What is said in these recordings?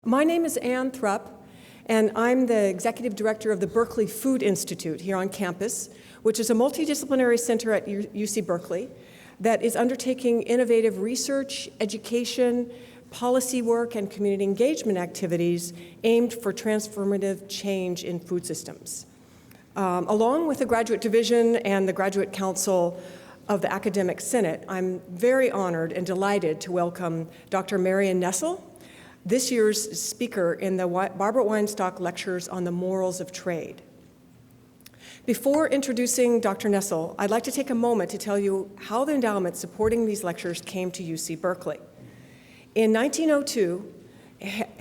My name is Ann Thrupp, and I'm the Executive Director of the Berkeley Food Institute here on campus, which is a multidisciplinary center at UC Berkeley that is undertaking innovative research, education, policy work, and community engagement activities aimed for transformative change in food systems. Along with the Graduate Division and the Graduate Council of the Academic Senate, I'm very honored and delighted to welcome Dr. Marion Nestle, this year's speaker in the Barbara Weinstock Lectures on the Morals of Trade. Before introducing Dr. Nestle, I'd like to take a moment to tell you how the endowment supporting these lectures came to UC Berkeley. In 1902,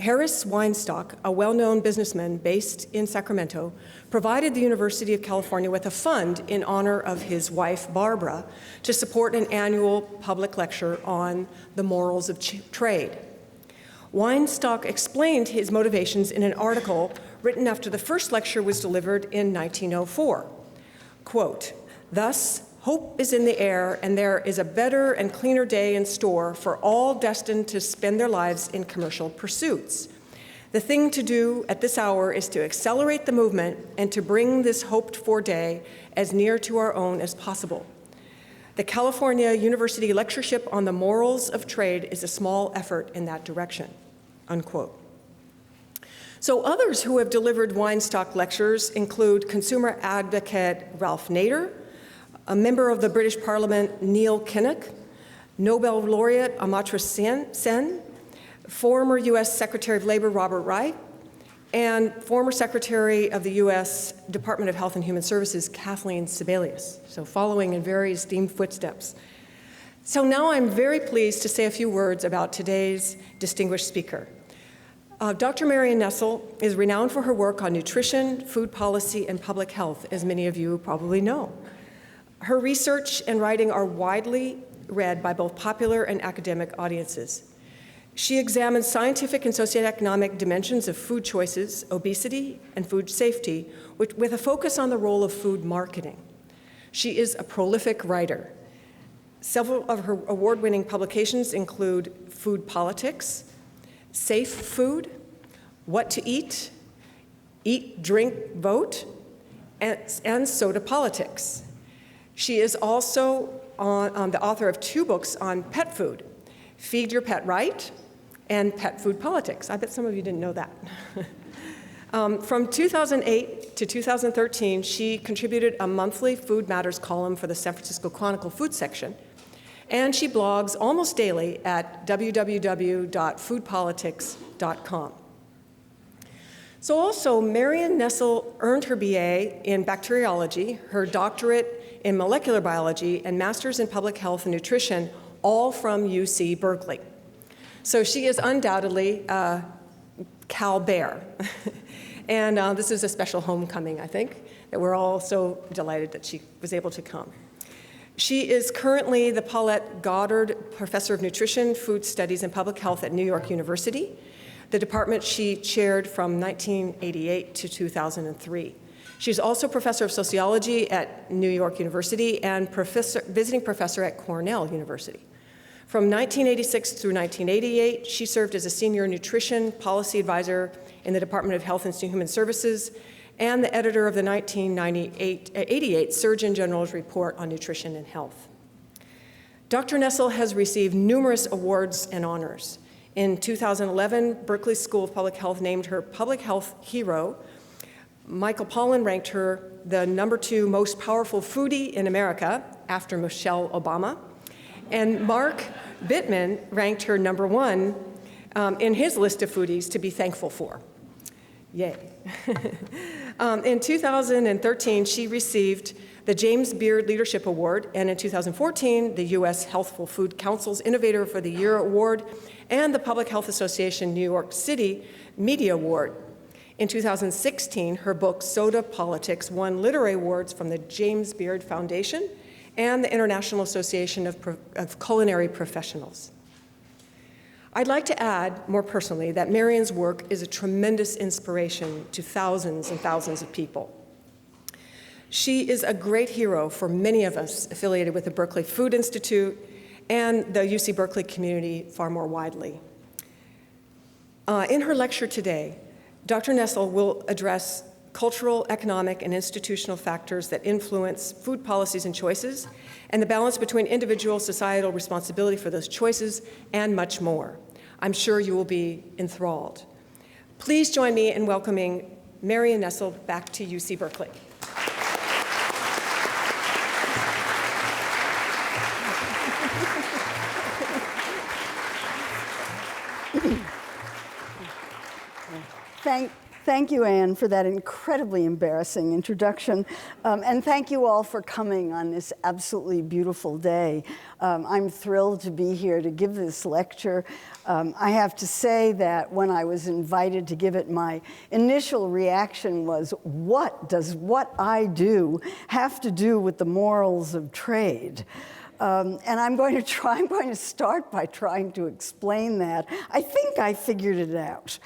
Harris Weinstock, a well-known businessman based in Sacramento, provided the University of California with a fund in honor of his wife, Barbara, to support an annual public lecture on the morals of trade. Weinstock explained his motivations in an article written after the first lecture was delivered in 1904. Quote, "Thus, hope is in the air, and there is a better and cleaner day in store for all destined to spend their lives in commercial pursuits. The thing to do at this hour is to accelerate the movement and to bring this hoped-for day as near to our own as possible. The California University Lectureship on the Morals of Trade is a small effort in that direction," unquote. So others who have delivered Weinstock lectures include consumer advocate Ralph Nader, a member of the British Parliament Neil Kinnock, Nobel laureate Amartya Sen, former US Secretary of Labor Robert Reich, and former Secretary of the US Department of Health and Human Services, Kathleen Sebelius, so following in very esteemed footsteps. So now I'm very pleased to say a few words about today's distinguished speaker. Dr. Marion Nestle is renowned for her work on nutrition, food policy, and public health, as many of you probably know. Her research and writing are widely read by both popular and academic audiences. She examines scientific and socioeconomic dimensions of food choices, obesity, and food safety, with a focus on the role of food marketing. She is a prolific writer. Several of her award-winning publications include Food Politics, Safe Food, What to Eat, Eat, Drink, Vote, and Soda Politics. She is also the author of 2 books on pet food, Feed Your Pet Right, and Pet Food Politics. I bet some of you didn't know that. From 2008 to 2013, she contributed a monthly Food Matters column for the San Francisco Chronicle food section, and she blogs almost daily at www.foodpolitics.com. So also, Marion Nestle earned her BA in bacteriology, her doctorate in molecular biology, and master's in public health and nutrition, all from UC Berkeley. So she is undoubtedly a Cal Bear. And this is a special homecoming, I think, that we're all so delighted that she was able to come. She is currently the Paulette Goddard Professor of Nutrition, Food Studies, and Public Health at New York University, the department she chaired from 1988 to 2003. She's also Professor of Sociology at New York University and visiting professor at Cornell University. From 1986 through 1988, she served as a senior nutrition policy advisor in the Department of Health and Human Services and the editor of the 1988 Surgeon General's Report on Nutrition and Health. Dr. Nestle has received numerous awards and honors. In 2011, Berkeley School of Public Health named her Public Health Hero. Michael Pollan ranked her the #2 most powerful foodie in America after Michelle Obama. And Mark Bittman ranked her #1 in his list of foodies to be thankful for. Yay. In 2013, she received the James Beard Leadership Award, and in 2014, the U.S. Healthful Food Council's Innovator for the Year Award, and the Public Health Association New York City Media Award. In 2016, her book, Soda Politics, won literary awards from the James Beard Foundation and the International Association of Culinary Professionals. I'd like to add, more personally, that Marion's work is a tremendous inspiration to thousands and thousands of people. She is a great hero for many of us affiliated with the Berkeley Food Institute and the UC Berkeley community far more widely. In her lecture today, Dr. Nessel will address cultural, economic, and institutional factors that influence food policies and choices, and the balance between individual societal responsibility for those choices, and much more. I'm sure you will be enthralled. Please join me in welcoming Marion Nessel back to UC Berkeley. Thank you, Anne, for that incredibly embarrassing introduction. And thank you all for coming on this absolutely beautiful day. I'm thrilled to be here to give this lecture. I have to say that when I was invited to give it, my initial reaction was, what does what I do have to do with the morals of trade? And I'm going to start by trying to explain that. I think I figured it out.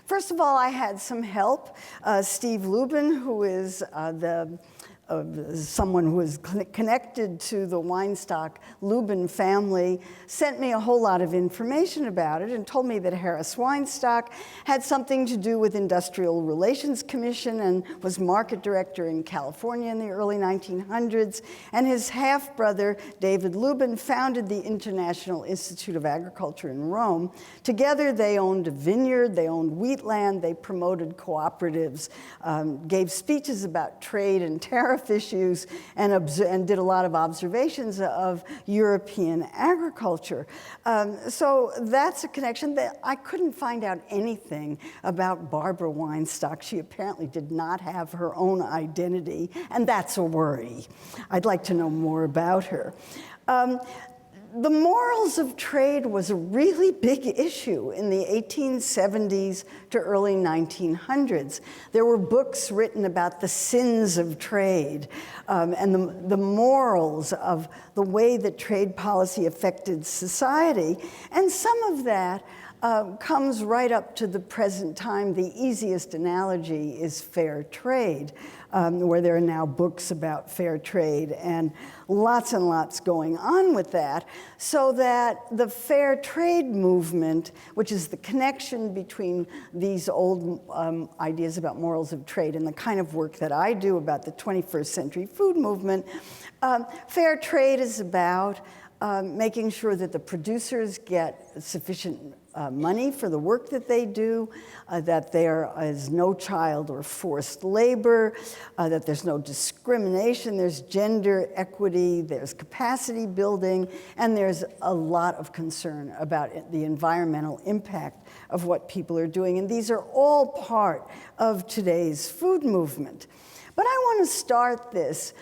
First of all, I had some help. Steve Lubin, who is someone who is connected to the Weinstock-Lubin family, sent me a whole lot of information about it and told me that Harris Weinstock had something to do with Industrial Relations Commission and was market director in California in the early 1900s. And his half-brother, David Lubin, founded the International Institute of Agriculture in Rome. Together, they owned a vineyard, they owned wheatland, they promoted cooperatives, gave speeches about trade and tariff issues, and did a lot of observations of European agriculture. So that's a connection. That I couldn't find out anything about Barbara Weinstock. She apparently did not have her own identity, and that's a worry. I'd like to know more about her. The morals of trade was a really big issue in the 1870s to early 1900s. There were books written about the sins of trade and the morals of the way that trade policy affected society. And some of that comes right up to the present time. The easiest analogy is fair trade, where there are now books about fair trade and lots going on with that, so that the fair trade movement, which is the connection between these old ideas about morals of trade and the kind of work that I do about the 21st century food movement, fair trade is about making sure that the producers get sufficient money for the work that they do, that there is no child or forced labor, that there's no discrimination, there's gender equity, there's capacity building, and there's a lot of concern about the environmental impact of what people are doing. And these are all part of today's food movement. But I want to start this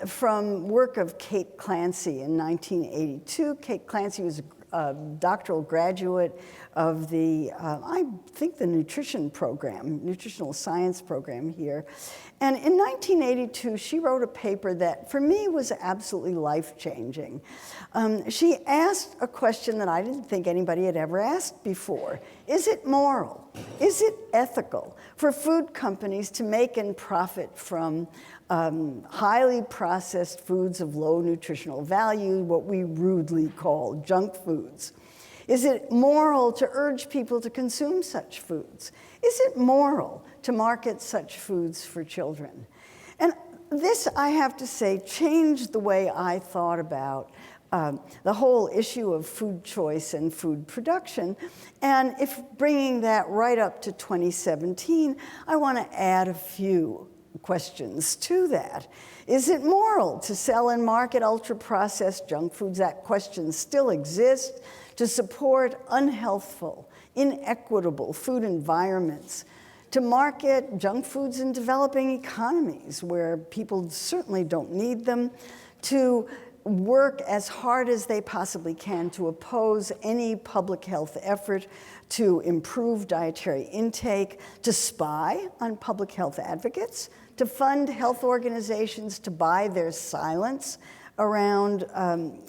from work of Kate Clancy in 1982. Kate Clancy was a doctoral graduate of the, I think, the nutritional science program here. And in 1982, she wrote a paper that, for me, was absolutely life-changing. She asked a question that I didn't think anybody had ever asked before. Is it moral? Is it ethical for food companies to make and profit from highly processed foods of low nutritional value, what we rudely call junk foods? Is it moral to urge people to consume such foods? Is it moral to market such foods for children? And this, I have to say, changed the way I thought about the whole issue of food choice and food production. And if bringing that right up to 2017, I want to add a few questions to that. Is it moral to sell and market ultra-processed junk foods? That question still exists. To support unhealthful, inequitable food environments, to market junk foods in developing economies where people certainly don't need them, to work as hard as they possibly can to oppose any public health effort to improve dietary intake, to spy on public health advocates, to fund health organizations to buy their silence around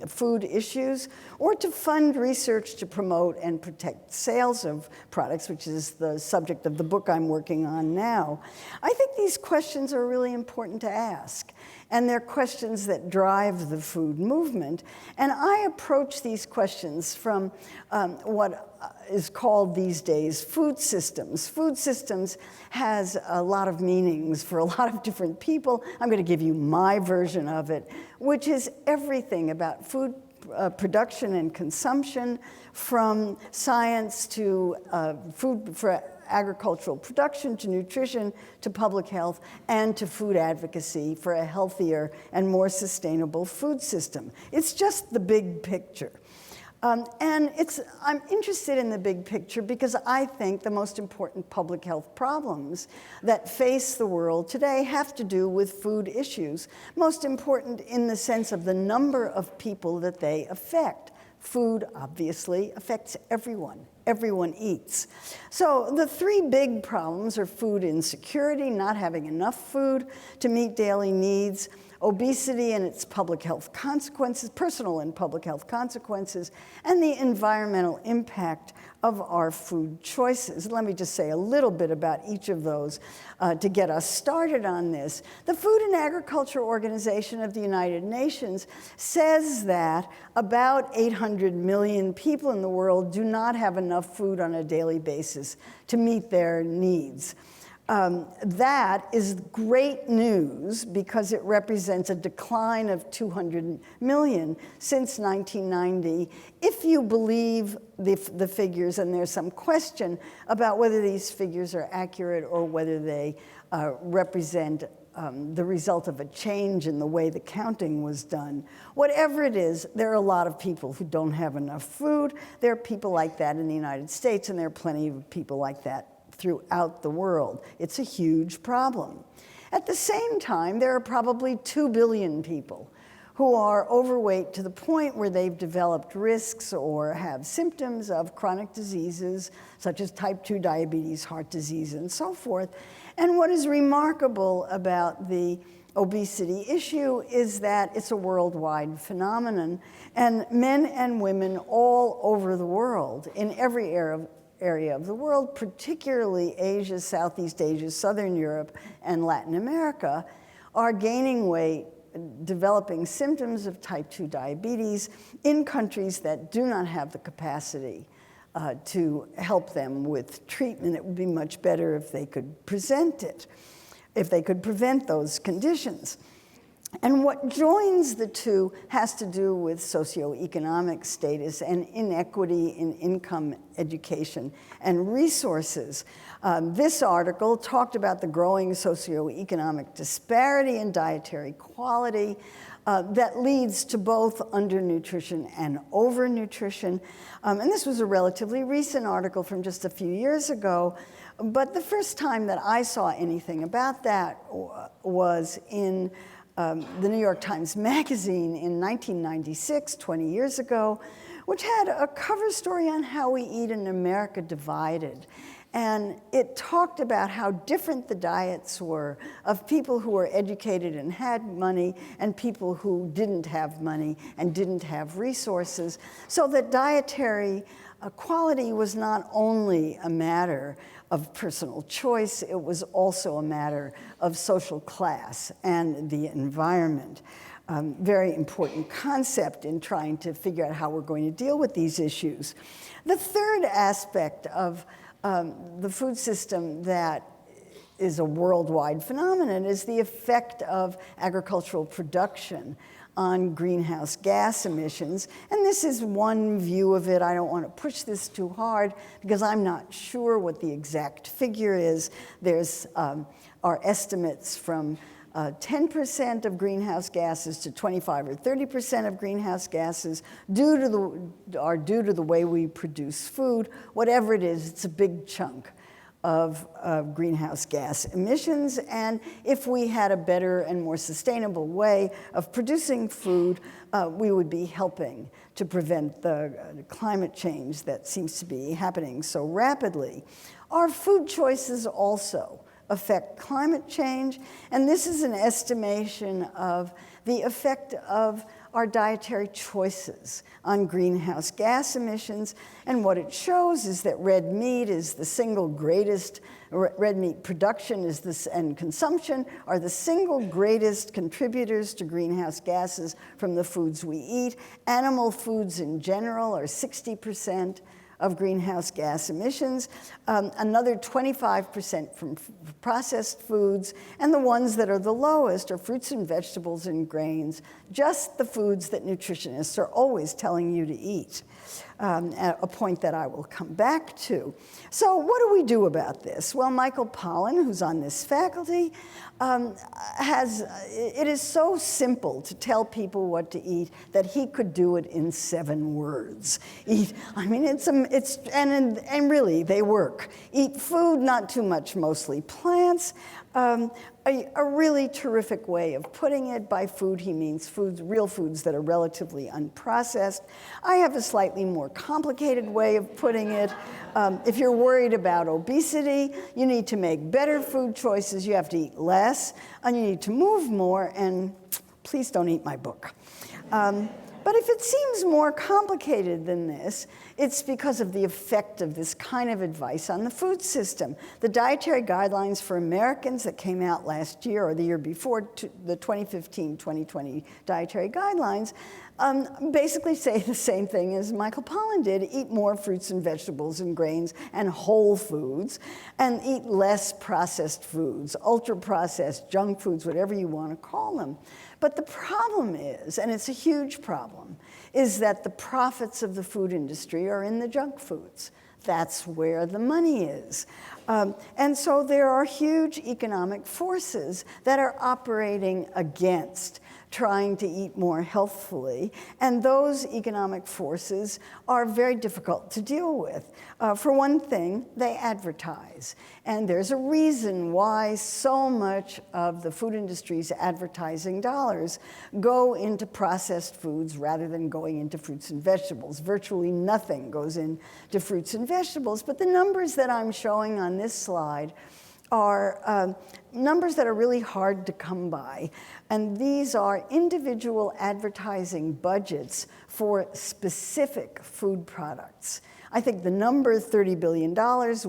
food issues, or to fund research to promote and protect sales of products, which is the subject of the book I'm working on now. I think these questions are really important to ask, and they're questions that drive the food movement. And I approach these questions from what is called these days food systems. Food systems has a lot of meanings for a lot of different people. I'm going to give you my version of it, which is everything about food production and consumption, from science to food for agricultural production, to nutrition, to public health, and to food advocacy for a healthier and more sustainable food system. It's just the big picture. And I'm interested in the big picture because I think the most important public health problems that face the world today have to do with food issues. Most important in the sense of the number of people that they affect. Food, obviously, affects everyone. Everyone eats. So the three big problems are food insecurity, not having enough food to meet daily needs, obesity and its public health consequences, personal and public health consequences, and the environmental impact of our food choices. Let me just say a little bit about each of those to get us started on this. The Food and Agriculture Organization of the United Nations says that about 800 million people in the world do not have enough food on a daily basis to meet their needs. That is great news because it represents a decline of 200 million since 1990. If you believe the figures, and there's some question about whether these figures are accurate or whether they represent the result of a change in the way the counting was done. Whatever it is, there are a lot of people who don't have enough food. There are people like that in the United States, and there are plenty of people like that throughout the world. It's a huge problem. At the same time, there are probably 2 billion people who are overweight to the point where they've developed risks or have symptoms of chronic diseases such as type 2 diabetes, heart disease, and so forth. And what is remarkable about the obesity issue is that it's a worldwide phenomenon, and men and women all over the world, in every area of the world, particularly Asia, Southeast Asia, Southern Europe, and Latin America, are gaining weight, developing symptoms of type 2 diabetes in countries that do not have the capacity to help them with treatment. It would be much better if they could present it, if they could prevent those conditions. And what joins the two has to do with socioeconomic status and inequity in income, education, and resources. This article talked about the growing socioeconomic disparity in dietary quality that leads to both undernutrition and overnutrition. And this was a relatively recent article from just a few years ago. But the first time that I saw anything about that was in the New York Times Magazine in 1996, 20 years ago, which had a cover story on how we eat in America divided. And it talked about how different the diets were of people who were educated and had money and people who didn't have money and didn't have resources, so that dietary quality was not only a matter of personal choice, it was also a matter of social class and the environment. Very important concept in trying to figure out how we're going to deal with these issues. The third aspect of the food system that is a worldwide phenomenon is the effect of agricultural production on greenhouse gas emissions. And this is one view of it. I don't want to push this too hard because I'm not sure what the exact figure is. There's our estimates from 10% of greenhouse gases to 25 or 30% of greenhouse gases are due to the way we produce food. Whatever it is, it's a big chunk of greenhouse gas emissions. And if we had a better and more sustainable way of producing food, we would be helping to prevent the climate change that seems to be happening so rapidly. Our food choices also affect climate change, and this is an estimation of the effect of our dietary choices on greenhouse gas emissions. And what it shows is that red meat is the single greatest, red meat production is this, and consumption are the single greatest contributors to greenhouse gases from the foods we eat. Animal foods in general are 60% of greenhouse gas emissions, another 25% from processed foods, and the ones that are the lowest are fruits and vegetables and grains, just the foods that nutritionists are always telling you to eat. A point that I will come back to. So what do we do about this? Well, Michael Pollan, who's on this faculty, it is so simple to tell people what to eat that he could do it in 7 words. Eat, I mean, and really, they work. Eat food, not too much, mostly plants. A really terrific way of putting it. By food, he means foods, real foods that are relatively unprocessed. I have a slightly more complicated way of putting it. If you're worried about obesity, you need to make better food choices. You have to eat less, and you need to move more, and please don't eat my book. But if it seems more complicated than this, it's because of the effect of this kind of advice on the food system. The dietary guidelines for Americans that came out last year or the year before, the 2015-2020 dietary guidelines, basically say the same thing as Michael Pollan did: eat more fruits and vegetables and grains and whole foods, and eat less processed foods, ultra-processed, junk foods, whatever you want to call them. But the problem is, and it's a huge problem, is that the profits of the food industry are in the junk foods. That's where the money is. And so there are huge economic forces that are operating against trying to eat more healthfully, and those economic forces are very difficult to deal with. For one thing, they advertise, and there's a reason why so much of the food industry's advertising dollars go into processed foods rather than going into fruits and vegetables. Virtually nothing goes into fruits and vegetables, but the numbers that I'm showing on this slide are numbers that are really hard to come by. And these are individual advertising budgets for specific food products. I think the number $30 billion,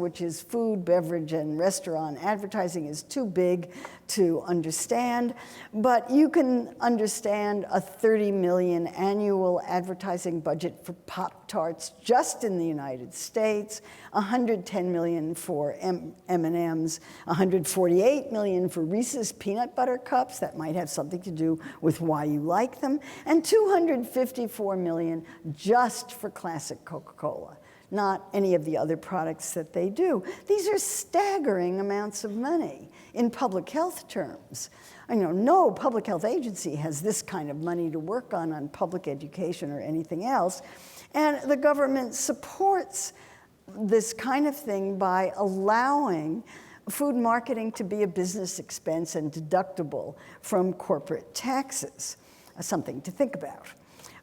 which is food, beverage, and restaurant advertising, is too big to understand. But you can understand a $30 million annual advertising budget for Pop-Tarts just in the United States, $110 million for M&Ms, $148 million for Reese's peanut butter cups. That might have something to do with why you like them, and $254 million just for classic Coca-Cola, not any of the other products that they do. These are staggering amounts of money in public health terms. I know no public health agency has this kind of money to work on public education or anything else. And the government supports this kind of thing by allowing food marketing to be a business expense and deductible from corporate taxes. Something to think about.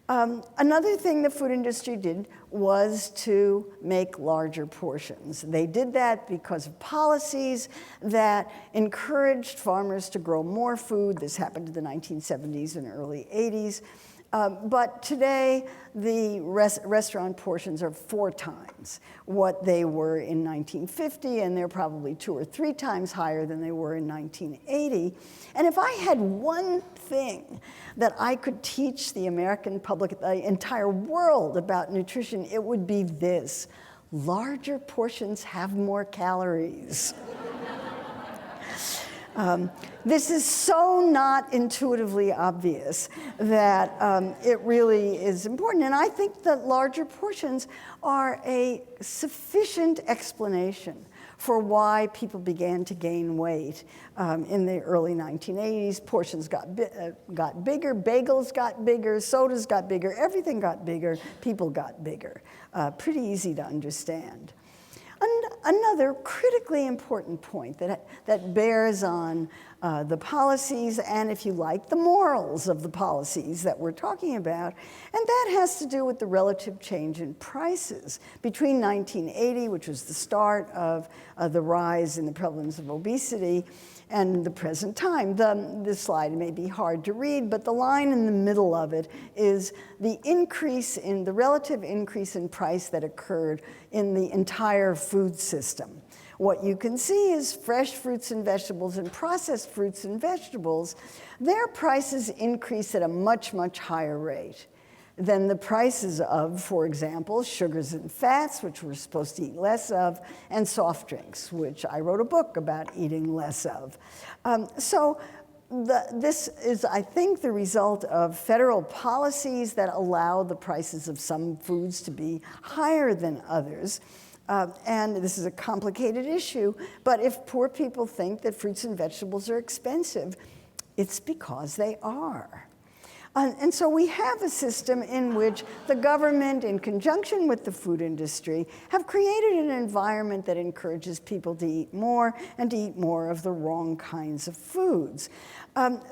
Another thing the food industry did was to make larger portions. They did that because of policies that encouraged farmers to grow more food. This happened in the 1970s and early 80s. But today, the restaurant portions are 4 times what they were in 1950, and they're probably 2 or 3 times higher than they were in 1980. And if I had one thing that I could teach the American public, the entire world about nutrition, it would be this: larger portions have more calories. This is so not intuitively obvious that it really is important. And I think that larger portions are a sufficient explanation for why people began to gain weight in the early 1980s. Portions got bigger, bagels got bigger, sodas got bigger, everything got bigger, people got bigger. Pretty easy to understand. Another critically important point that bears on the policies and, if you like, the morals of the policies that we're talking about, and that has to do with the relative change in prices between 1980, which was the start of the rise in the prevalence of obesity, and the present time. This slide may be hard to read, but the line in the middle of it is the relative increase in price that occurred in the entire food system. What you can see is fresh fruits and vegetables and processed fruits and vegetables, their prices increase at a much, much higher rate. than the prices of, for example, sugars and fats, which we're supposed to eat less of, and soft drinks, which I wrote a book about eating less of. This is, I think, the result of federal policies that allow the prices of some foods to be higher than others. And this is a complicated issue, but if poor people think that fruits and vegetables are expensive, it's because they are. And so we have a system in which the government, in conjunction with the food industry, have created an environment that encourages people to eat more and to eat more of the wrong kinds of foods.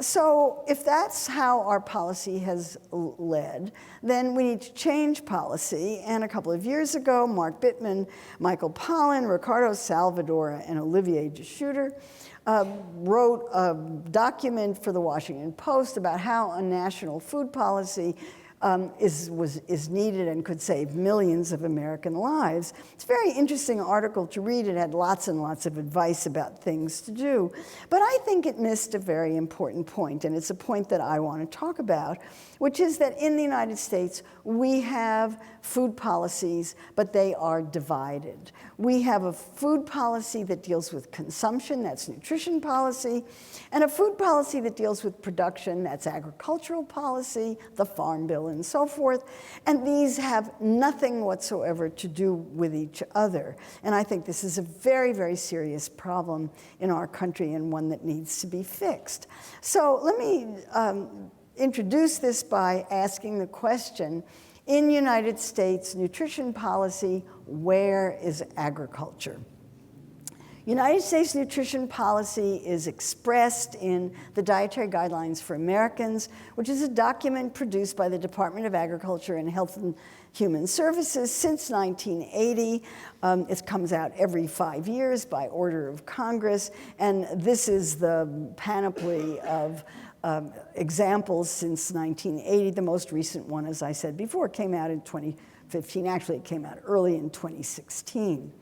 So if that's how our policy has led, then we need to change policy. And a couple of years ago, Mark Bittman, Michael Pollan, Ricardo Salvador, and Olivier de Schutter wrote a document for the Washington Post about how a national food policy is needed and could save millions of American lives. It's a very interesting article to read. It had lots and lots of advice about things to do. But I think it missed a very important point, and it's a point that I want to talk about, which is that in the United States, we have food policies, but they are divided. We have a food policy that deals with consumption, that's nutrition policy, and a food policy that deals with production, that's agricultural policy, the Farm Bill, and so forth. And these have nothing whatsoever to do with each other. And I think this is a very, very serious problem in our country and one that needs to be fixed. So let me introduce this by asking the question, in United States nutrition policy, where is agriculture? United States nutrition policy is expressed in the Dietary Guidelines for Americans, which is a document produced by the Department of Agriculture and Health and Human Services since 1980. It comes out every 5 years by order of Congress, and this is the panoply of examples since 1980. The most recent one, as I said before, came out in 2015. Actually, it came out early in 2016.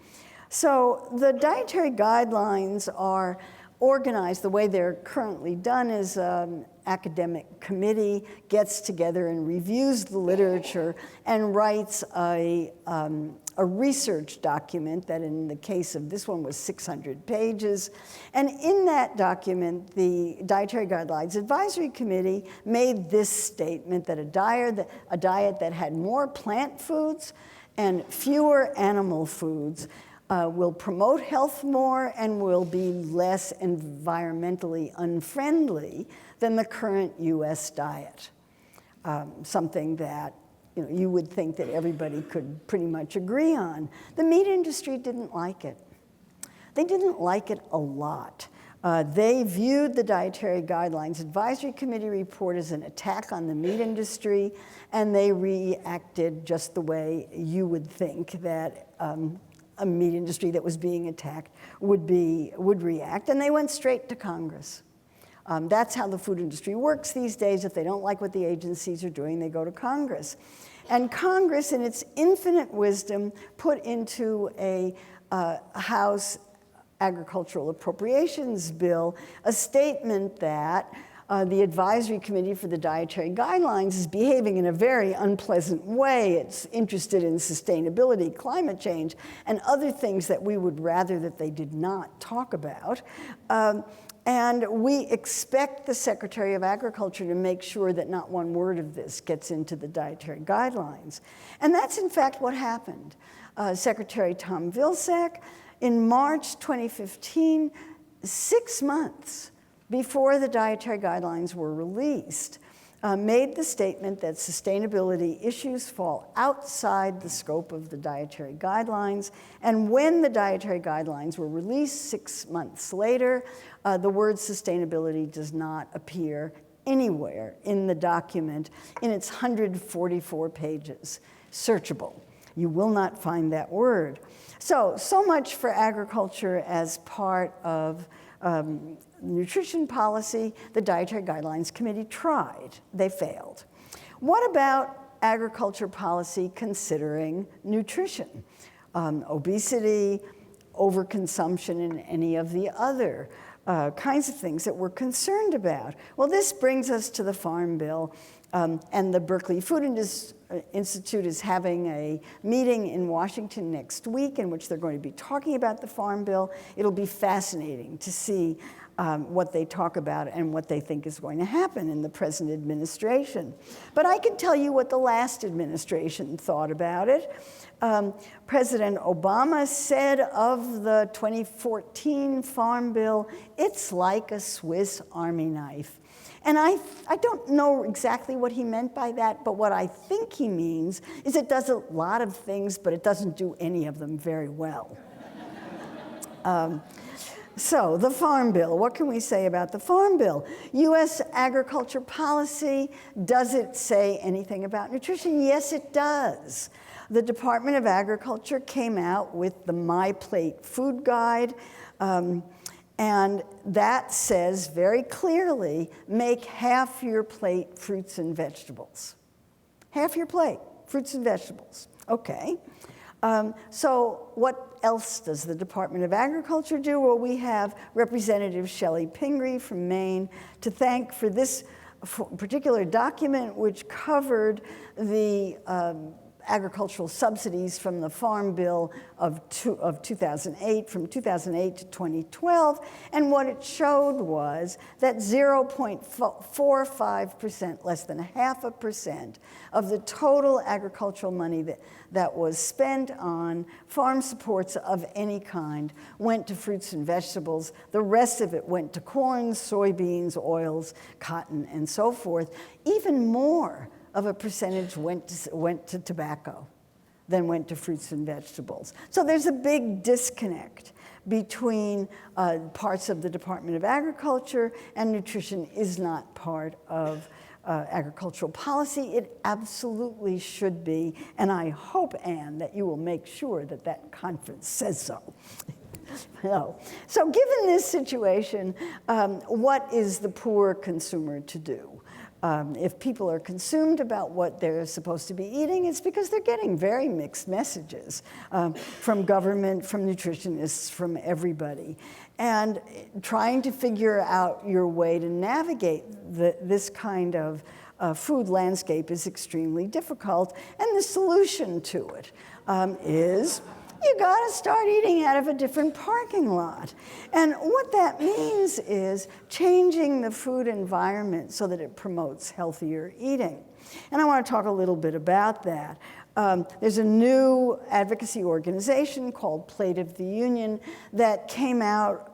So the dietary guidelines are organized. The way they're currently done is an academic committee gets together and reviews the literature and writes a research document that in the case of this one was 600 pages. And in that document, the Dietary Guidelines Advisory Committee made this statement that a diet that had more plant foods and fewer animal foods will promote health more and will be less environmentally unfriendly than the current US diet. Something that you would think that everybody could pretty much agree on. The meat industry didn't like it. They didn't like it a lot. They viewed the Dietary Guidelines Advisory Committee report as an attack on the meat industry, and they reacted just the way you would think that a meat industry that was being attacked would react, and they went straight to Congress. That's how the food industry works these days. If they don't like what the agencies are doing, they go to Congress. And Congress, in its infinite wisdom, put into a House Agricultural Appropriations Bill a statement that the Advisory Committee for the Dietary Guidelines is behaving in a very unpleasant way. It's interested in sustainability, climate change, and other things that we would rather that they did not talk about. And we expect the Secretary of Agriculture to make sure that not one word of this gets into the dietary guidelines. And that's in fact what happened. Secretary Tom Vilsack, in March 2015, 6 months before the dietary guidelines were released, made the statement that sustainability issues fall outside the scope of the dietary guidelines. And when the dietary guidelines were released 6 months later, the word sustainability does not appear anywhere in the document in its 144 pages. Searchable. You will not find that word. So much for agriculture as part of nutrition policy. The Dietary Guidelines Committee tried. They failed. What about agriculture policy considering nutrition? Obesity, overconsumption, and any of the other kinds of things that we're concerned about. Well, this brings us to the Farm Bill. And the Berkeley Food Institute is having a meeting in Washington next week in which they're going to be talking about the Farm Bill. It'll be fascinating to see what they talk about and what they think is going to happen in the present administration. But I can tell you what the last administration thought about it. President Obama said of the 2014 Farm Bill, it's like a Swiss Army knife. And I don't know exactly what he meant by that, but what I think he means is it does a lot of things, but it doesn't do any of them very well. So the Farm Bill, what can we say about the Farm Bill? U.S. agriculture policy, does it say anything about nutrition? Yes, it does. The Department of Agriculture came out with the My Plate Food Guide, and that says very clearly, make half your plate fruits and vegetables. Half your plate, fruits and vegetables. Okay. So what else does the Department of Agriculture do? Well, we have Representative Shelley Pingree from Maine to thank for this particular document, which covered the agricultural subsidies from the Farm Bill of 2008, from 2008 to 2012. And what it showed was that 0.45%, less than 0.5% of the total agricultural money that was spent on farm supports of any kind went to fruits and vegetables. The rest of it went to corn, soybeans, oils, cotton, and so forth. Even more of a percentage went to tobacco than went to fruits and vegetables. So there's a big disconnect between parts of the Department of Agriculture, and nutrition is not part of agricultural policy. It absolutely should be, and I hope, Anne, that you will make sure that that conference says so. No. So given this situation, what is the poor consumer to do? If people are consumed about what they're supposed to be eating, it's because they're getting very mixed messages from government, from nutritionists, from everybody. And trying to figure out your way to navigate this kind of food landscape is extremely difficult. And the solution to it is you got to start eating out of a different parking lot. And what that means is changing the food environment so that it promotes healthier eating. And I want to talk a little bit about that. There's a new advocacy organization called Plate of the Union that came out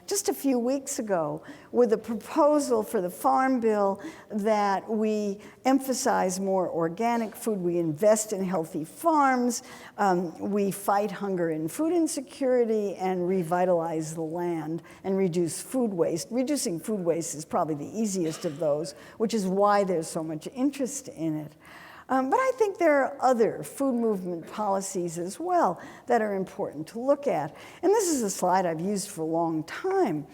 just a few weeks ago with a proposal for the Farm Bill that we emphasize more organic food, we invest in healthy farms, we fight hunger and food insecurity, and revitalize the land and reduce food waste. Reducing food waste is probably the easiest of those, which is why there's so much interest in it. But I think there are other food movement policies as well that are important to look at. And this is a slide I've used for a long time,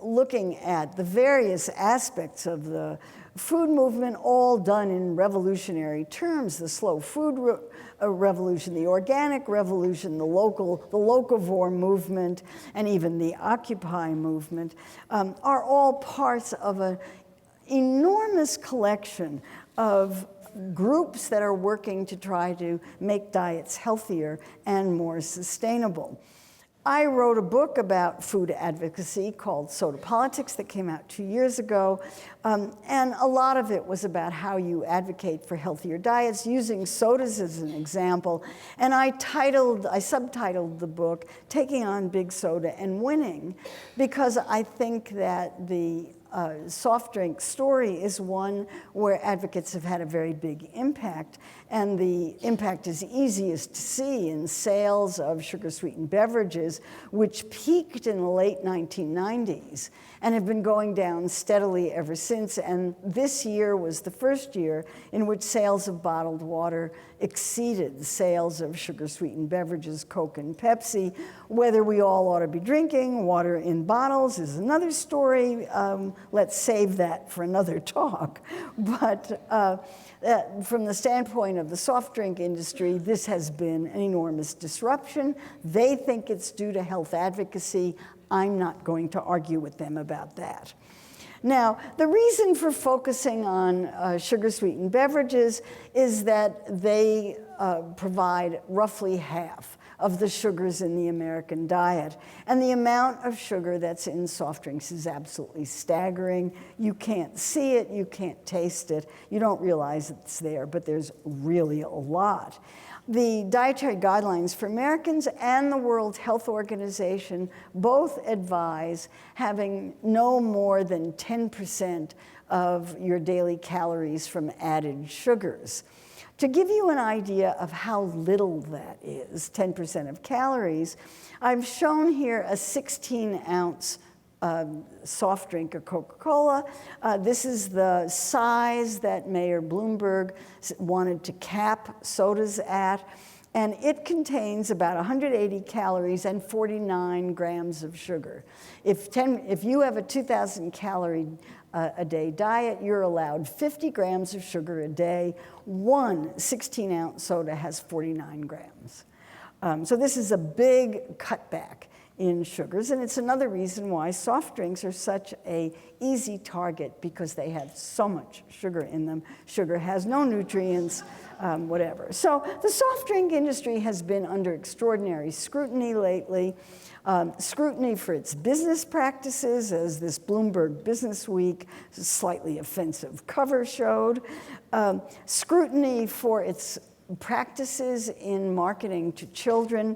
looking at the various aspects of the food movement, all done in revolutionary terms: the slow food revolution, the organic revolution, the locavore movement, and even the Occupy movement, are all parts of an enormous collection of groups that are working to try to make diets healthier and more sustainable. I wrote a book about food advocacy called Soda Politics that came out 2 years ago, and a lot of it was about how you advocate for healthier diets, using sodas as an example. And I subtitled the book, Taking on Big Soda and Winning, because I think that the soft drink story is one where advocates have had a very big impact, and the impact is easiest to see in sales of sugar-sweetened beverages, which peaked in the late 1990s and have been going down steadily ever since. And this year was the first year in which sales of bottled water exceeded sales of sugar-sweetened beverages, Coke and Pepsi. Whether we all ought to be drinking water in bottles is another story. Let's save that for another talk. But from the standpoint of the soft drink industry, this has been an enormous disruption. They think it's due to health advocacy. I'm not going to argue with them about that. Now, the reason for focusing on sugar-sweetened beverages is that they provide roughly half of the sugars in the American diet. And the amount of sugar that's in soft drinks is absolutely staggering. You can't see it, you can't taste it, you don't realize it's there, but there's really a lot. The dietary guidelines for Americans and the World Health Organization both advise having no more than 10% of your daily calories from added sugars. To give you an idea of how little that is, 10% of calories, I've shown here a 16-ounce soft drink of Coca-Cola. This is the size that Mayor Bloomberg wanted to cap sodas at, and it contains about 180 calories and 49 grams of sugar. If you have a 2,000 calorie a day diet, you're allowed 50 grams of sugar a day. One 16-ounce soda has 49 grams. So this is a big cutback in sugars, and it's another reason why soft drinks are such an easy target, because they have so much sugar in them. Sugar has no nutrients, whatever. So the soft drink industry has been under extraordinary scrutiny lately. Scrutiny for its business practices, as this Bloomberg Business Week slightly offensive cover showed. Scrutiny for its practices in marketing to children.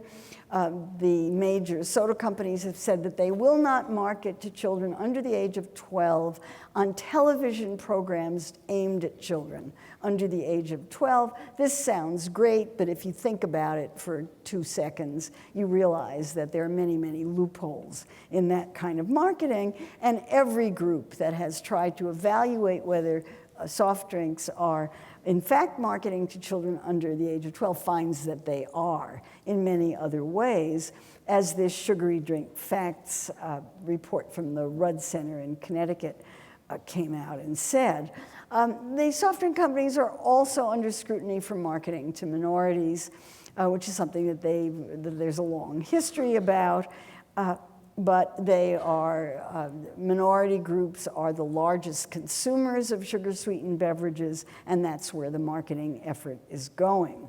The major soda companies have said that they will not market to children under the age of 12 on television programs aimed at children under the age of 12. This sounds great, but if you think about it for 2 seconds, you realize that there are many, many loopholes in that kind of marketing, and every group that has tried to evaluate whether soft drinks are in fact marketing to children under the age of 12 finds that they are in many other ways, as this Sugary Drink Facts report from the Rudd Center in Connecticut came out and said. The soft drink companies are also under scrutiny for marketing to minorities, which is something that there's a long history about. But they are, minority groups are the largest consumers of sugar-sweetened beverages, and that's where the marketing effort is going.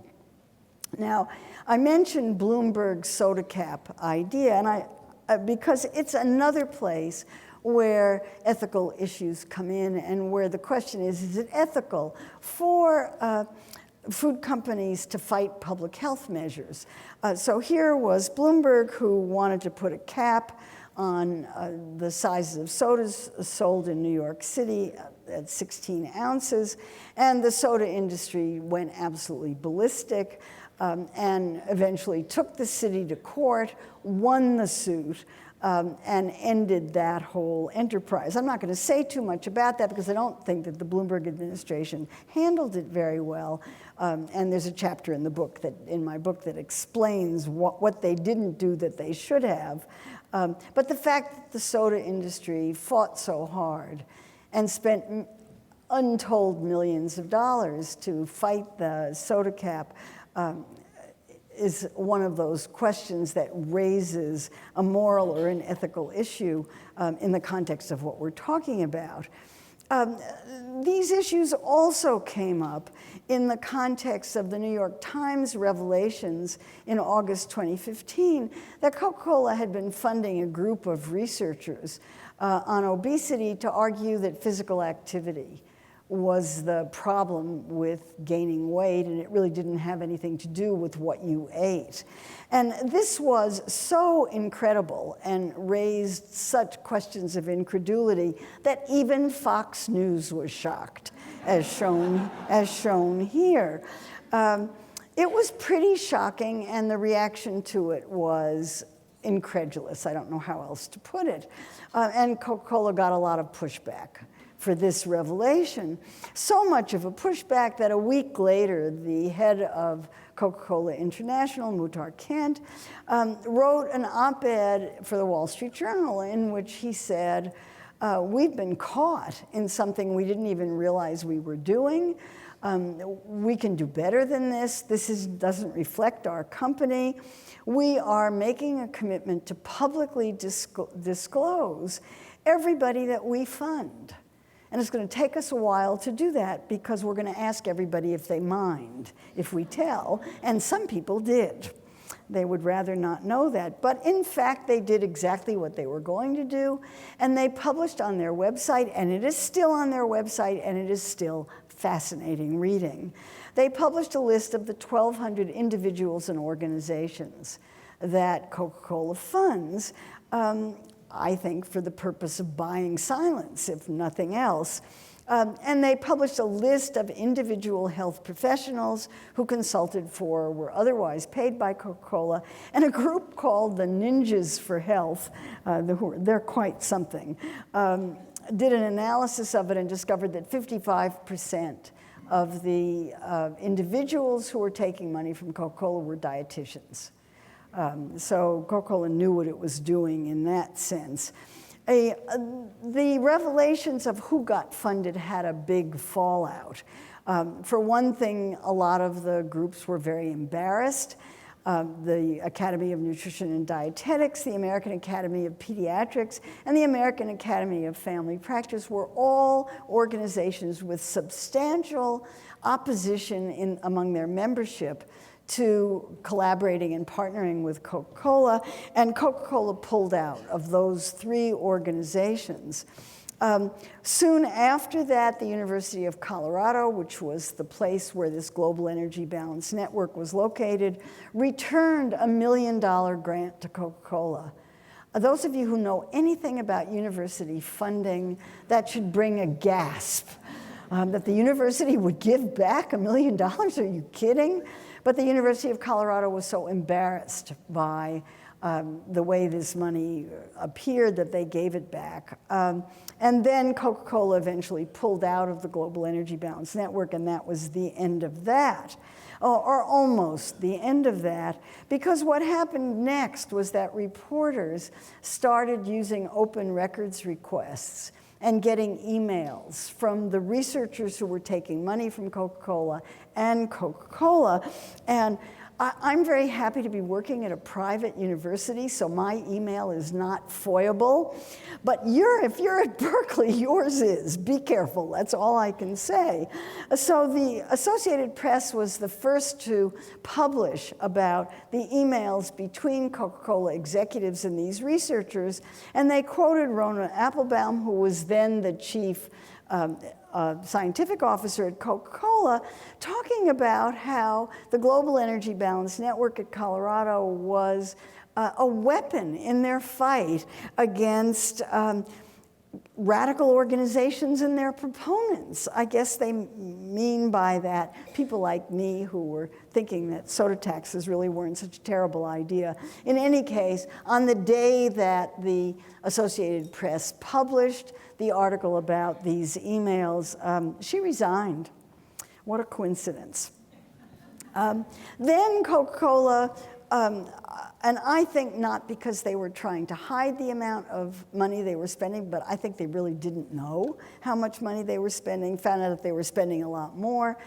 Now, I mentioned Bloomberg's soda cap idea, and because it's another place where ethical issues come in, and where the question is it ethical for food companies to fight public health measures? So here was Bloomberg, who wanted to put a cap on the sizes of sodas sold in New York City at 16 ounces, and the soda industry went absolutely ballistic and eventually took the city to court, won the suit, and ended that whole enterprise. I'm not going to say too much about that because I don't think that the Bloomberg administration handled it very well. And there's a chapter in the book in my book that explains what they didn't do that they should have. But the fact that the soda industry fought so hard and spent untold millions of dollars to fight the soda cap is one of those questions that raises a moral or an ethical issue in the context of what we're talking about. These issues also came up in the context of the New York Times revelations in August 2015 that Coca-Cola had been funding a group of researchers on obesity to argue that physical activity was the problem with gaining weight, and it really didn't have anything to do with what you ate. And this was so incredible and raised such questions of incredulity that even Fox News was shocked, as shown here. It was pretty shocking, and the reaction to it was incredulous. I don't know how else to put it. And Coca-Cola got a lot of pushback for this revelation. So much of a pushback that a week later, the head of Coca-Cola International, Muhtar Kent, wrote an op-ed for the Wall Street Journal in which he said, we've been caught in something we didn't even realize we were doing. We can do better than this. Doesn't reflect our company. We are making a commitment to publicly disclose everybody that we fund. And it's going to take us a while to do that because we're going to ask everybody if they mind if we tell, and some people did. They would rather not know that. But in fact, they did exactly what they were going to do, and they published on their website, and it is still on their website, and it is still fascinating reading. They published a list of the 1,200 individuals and organizations that Coca-Cola funds, I think for the purpose of buying silence, if nothing else. And they published a list of individual health professionals who consulted for, were otherwise paid by Coca-Cola, and a group called the Ninjas for Health, they're quite something, did an analysis of it and discovered that 55% of the individuals who were taking money from Coca-Cola were dietitians. So Coca-Cola knew what it was doing in that sense. The revelations of who got funded had a big fallout. For one thing, a lot of the groups were very embarrassed. The Academy of Nutrition and Dietetics, the American Academy of Pediatrics, and the American Academy of Family Practice were all organizations with substantial opposition among their membership to collaborating and partnering with Coca-Cola, and Coca-Cola pulled out of those three organizations. Soon after that, the University of Colorado, which was the place where this Global Energy Balance Network was located, returned $1 million grant to Coca-Cola. Those of you who know anything about university funding, that should bring a gasp. That the university would give back $1 million, are you kidding? But the University of Colorado was so embarrassed by the way this money appeared that they gave it back. And then Coca-Cola eventually pulled out of the Global Energy Balance Network, and that was the end of that, or almost the end of that, because what happened next was that reporters started using open records requests and getting emails from the researchers who were taking money from Coca-Cola and Coca-Cola. And I'm very happy to be working at a private university, so my email is not foiable. But if you're at Berkeley, yours is. Be careful, that's all I can say. So the Associated Press was the first to publish about the emails between Coca-Cola executives and these researchers, and they quoted Rona Applebaum, who was then the chief scientific officer at Coca-Cola, talking about how the Global Energy Balance Network at Colorado was a weapon in their fight against radical organizations and their proponents. I guess they mean by that people like me who were thinking that soda taxes really weren't such a terrible idea. In any case, on the day that the Associated Press published the article about these emails, she resigned. What a coincidence. Then Coca-Cola, and I think not because they were trying to hide the amount of money they were spending, but I think they really didn't know how much money they were spending, found out that they were spending a lot more.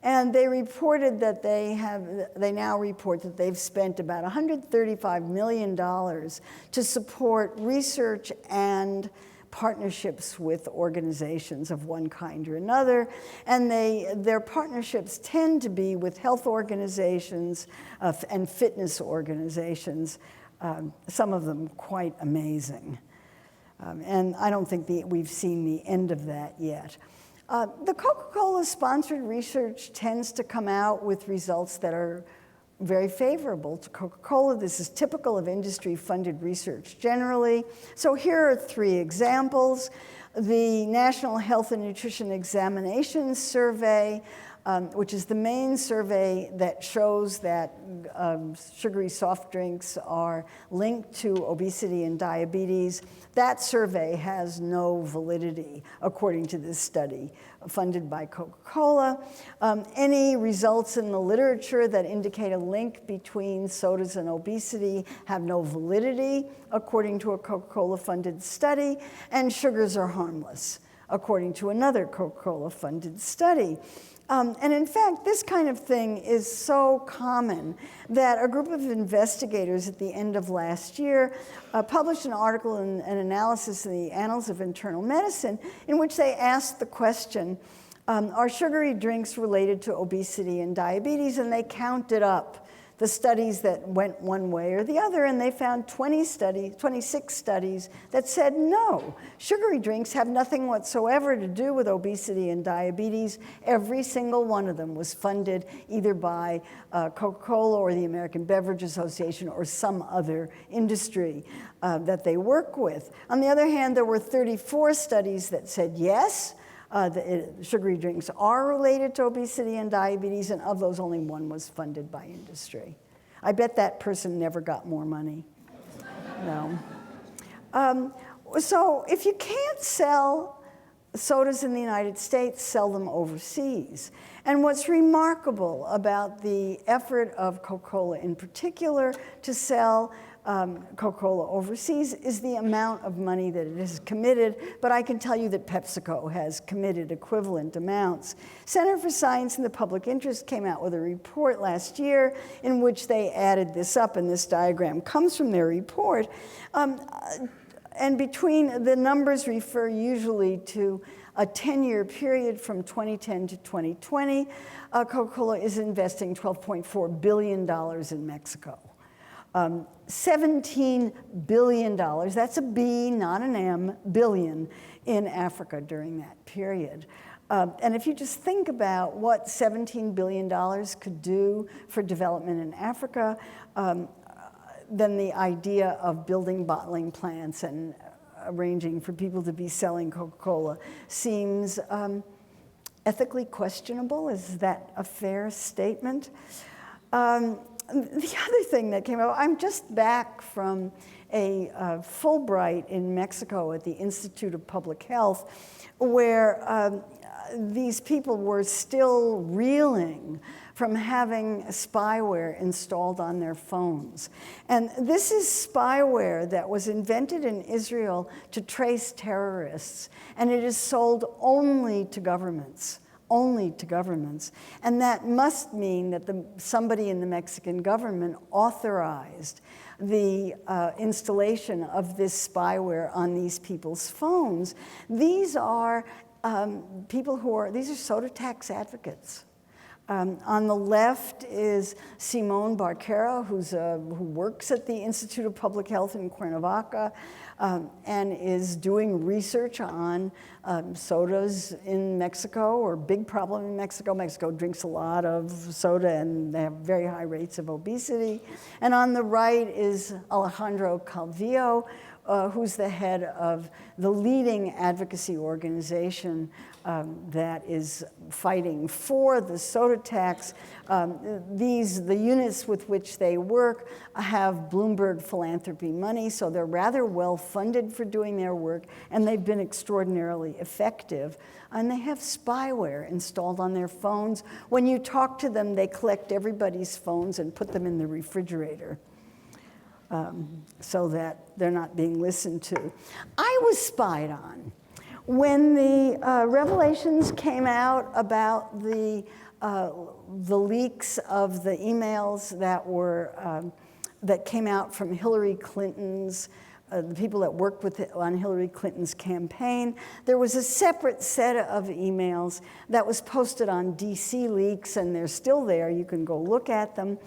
And they reported that they now report that they've spent about $135 million to support research and partnerships with organizations of one kind or another, and their partnerships tend to be with health organizations and fitness organizations, some of them quite amazing. And I don't think we've seen the end of that yet. The Coca-Cola sponsored research tends to come out with results that are very favorable to Coca-Cola. This is typical of industry-funded research generally. So here are three examples. The National Health and Nutrition Examinations Survey, which is the main survey that shows that sugary soft drinks are linked to obesity and diabetes. That survey has no validity, according to this study funded by Coca-Cola. Any results in the literature that indicate a link between sodas and obesity have no validity, according to a Coca-Cola funded study, and sugars are harmless. according to another Coca-Cola funded study. And in fact, this kind of thing is so common that a group of investigators at the end of last year published an article and an analysis in the Annals of Internal Medicine in which they asked the question, are sugary drinks related to obesity and diabetes? And they counted up the studies that went one way or the other, and they found 26 studies that said no. Sugary drinks have nothing whatsoever to do with obesity and diabetes. Every single one of them was funded either by Coca-Cola or the American Beverage Association or some other industry that they work with. On the other hand, there were 34 studies that said yes, sugary drinks are related to obesity and diabetes, and of those, only one was funded by industry. I bet that person never got more money. No. So if you can't sell sodas in the United States, sell them overseas. And what's remarkable about the effort of Coca-Cola in particular to sell Coca-Cola overseas is the amount of money that it has committed, but I can tell you that PepsiCo has committed equivalent amounts. Center for Science and the Public Interest came out with a report last year in which they added this up, and this diagram comes from their report. And between the numbers refer usually to a 10-year period from 2010 to 2020. Coca-Cola is investing $12.4 billion in Mexico. $17 billion, that's a B, not an M, billion, in Africa during that period. And if you just think about what $17 billion could do for development in Africa, then the idea of building bottling plants and arranging for people to be selling Coca-Cola seems ethically questionable. Is that a fair statement? The other thing that came up, I'm just back from a Fulbright in Mexico at the Institute of Public Health, where these people were still reeling from having spyware installed on their phones. And this is spyware that was invented in Israel to trace terrorists, and it is sold only to governments. Only to governments. And that must mean that somebody in the Mexican government authorized the installation of this spyware on these people's phones. These are these are soda tax advocates. On the left is Simone Barquera, who works at the Institute of Public Health in Cuernavaca and is doing research on sodas in Mexico, or big problem in Mexico. Mexico drinks a lot of soda and they have very high rates of obesity. And on the right is Alejandro Calvillo, who's the head of the leading advocacy organization that is fighting for the soda tax. The units with which they work have Bloomberg philanthropy money, so they're rather well funded for doing their work, and they've been extraordinarily effective. And they have spyware installed on their phones. When you talk to them, they collect everybody's phones and put them in the refrigerator. So that they're not being listened to. I was spied on. When the revelations came out about the leaks of the emails that came out from Hillary Clinton's, the people that worked on Hillary Clinton's campaign, there was a separate set of emails that was posted on DC Leaks, and they're still there. You can go look at them.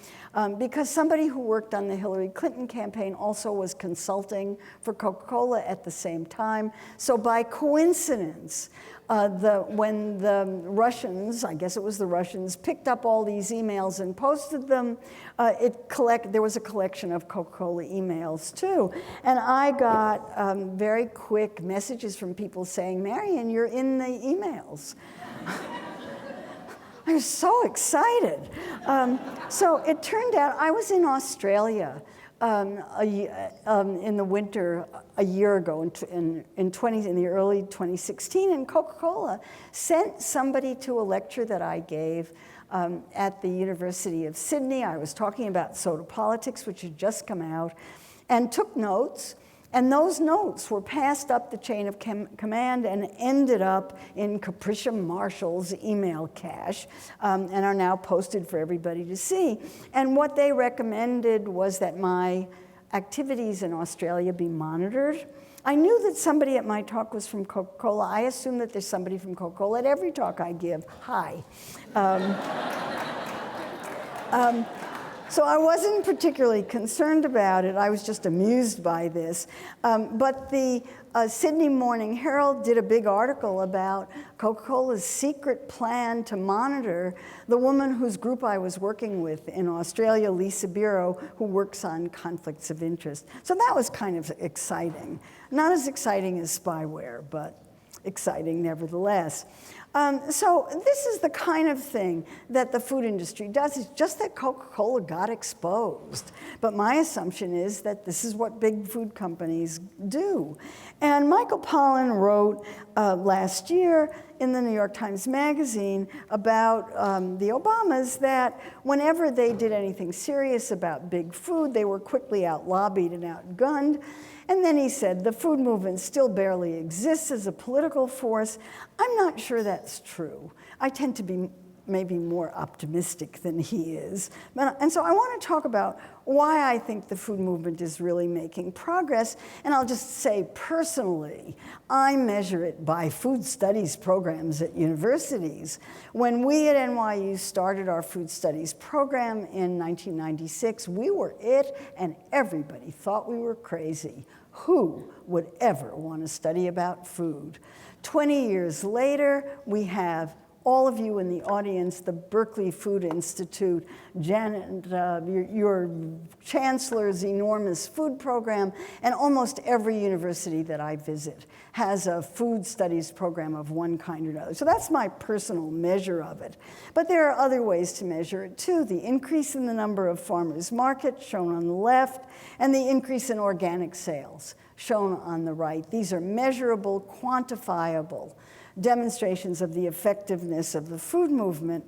Because somebody who worked on the Hillary Clinton campaign also was consulting for Coca-Cola at the same time. So by coincidence, when the Russians, I guess it was the Russians, picked up all these emails and posted them, there was a collection of Coca-Cola emails too. And I got very quick messages from people saying, Marion, you're in the emails. I was so excited. So it turned out I was in Australia in the winter a year ago, in the early 2016, and Coca-Cola sent somebody to a lecture that I gave at the University of Sydney. I was talking about soda politics, which had just come out, and took notes. And those notes were passed up the chain of command and ended up in Capricia Marshall's email cache and are now posted for everybody to see. And what they recommended was that my activities in Australia be monitored. I knew that somebody at my talk was from Coca-Cola. I assume that there's somebody from Coca-Cola at every talk I give. Hi. So I wasn't particularly concerned about it. I was just amused by this. But the Sydney Morning Herald did a big article about Coca-Cola's secret plan to monitor the woman whose group I was working with in Australia, Lisa Biro, who works on conflicts of interest. So that was kind of exciting. Not as exciting as spyware, but exciting nevertheless. So this is the kind of thing that the food industry does. It's just that Coca-Cola got exposed. But my assumption is that this is what big food companies do. And Michael Pollan wrote last year in the New York Times Magazine about the Obamas that whenever they did anything serious about big food, they were quickly out-lobbied and outgunned. And then he said, the food movement still barely exists as a political force. I'm not sure that's true. I tend to be maybe more optimistic than he is. And so I want to talk about why I think the food movement is really making progress. And I'll just say personally, I measure it by food studies programs at universities. When we at NYU started our food studies program in 1996, we were it, and everybody thought we were crazy. Who would ever want to study about food? 20 years later, we have all of you in the audience, the Berkeley Food Institute, Janet, your chancellor's enormous food program, and almost every university that I visit has a food studies program of one kind or another. So that's my personal measure of it. But there are other ways to measure it too. The increase in the number of farmers markets, shown on the left, and the increase in organic sales, shown on the right. These are measurable, quantifiable demonstrations of the effectiveness of the food movement.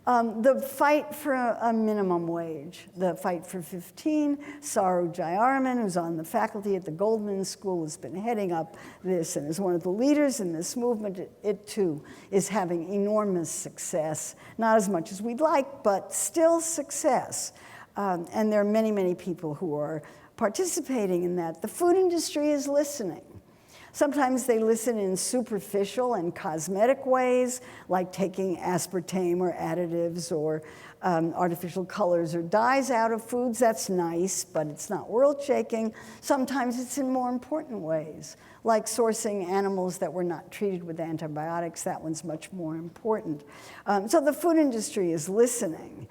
The fight for a minimum wage, the fight for 15, Saru Jayaraman, who's on the faculty at the Goldman School, has been heading up this and is one of the leaders in this movement. It too is having enormous success, not as much as we'd like, but still success. And there are many, many people who are participating in that. The food industry is listening. Sometimes they listen in superficial and cosmetic ways, like taking aspartame or additives or artificial colors or dyes out of foods. That's nice, but it's not world-shaking. Sometimes it's in more important ways, like sourcing animals that were not treated with antibiotics. That one's much more important. So the food industry is listening.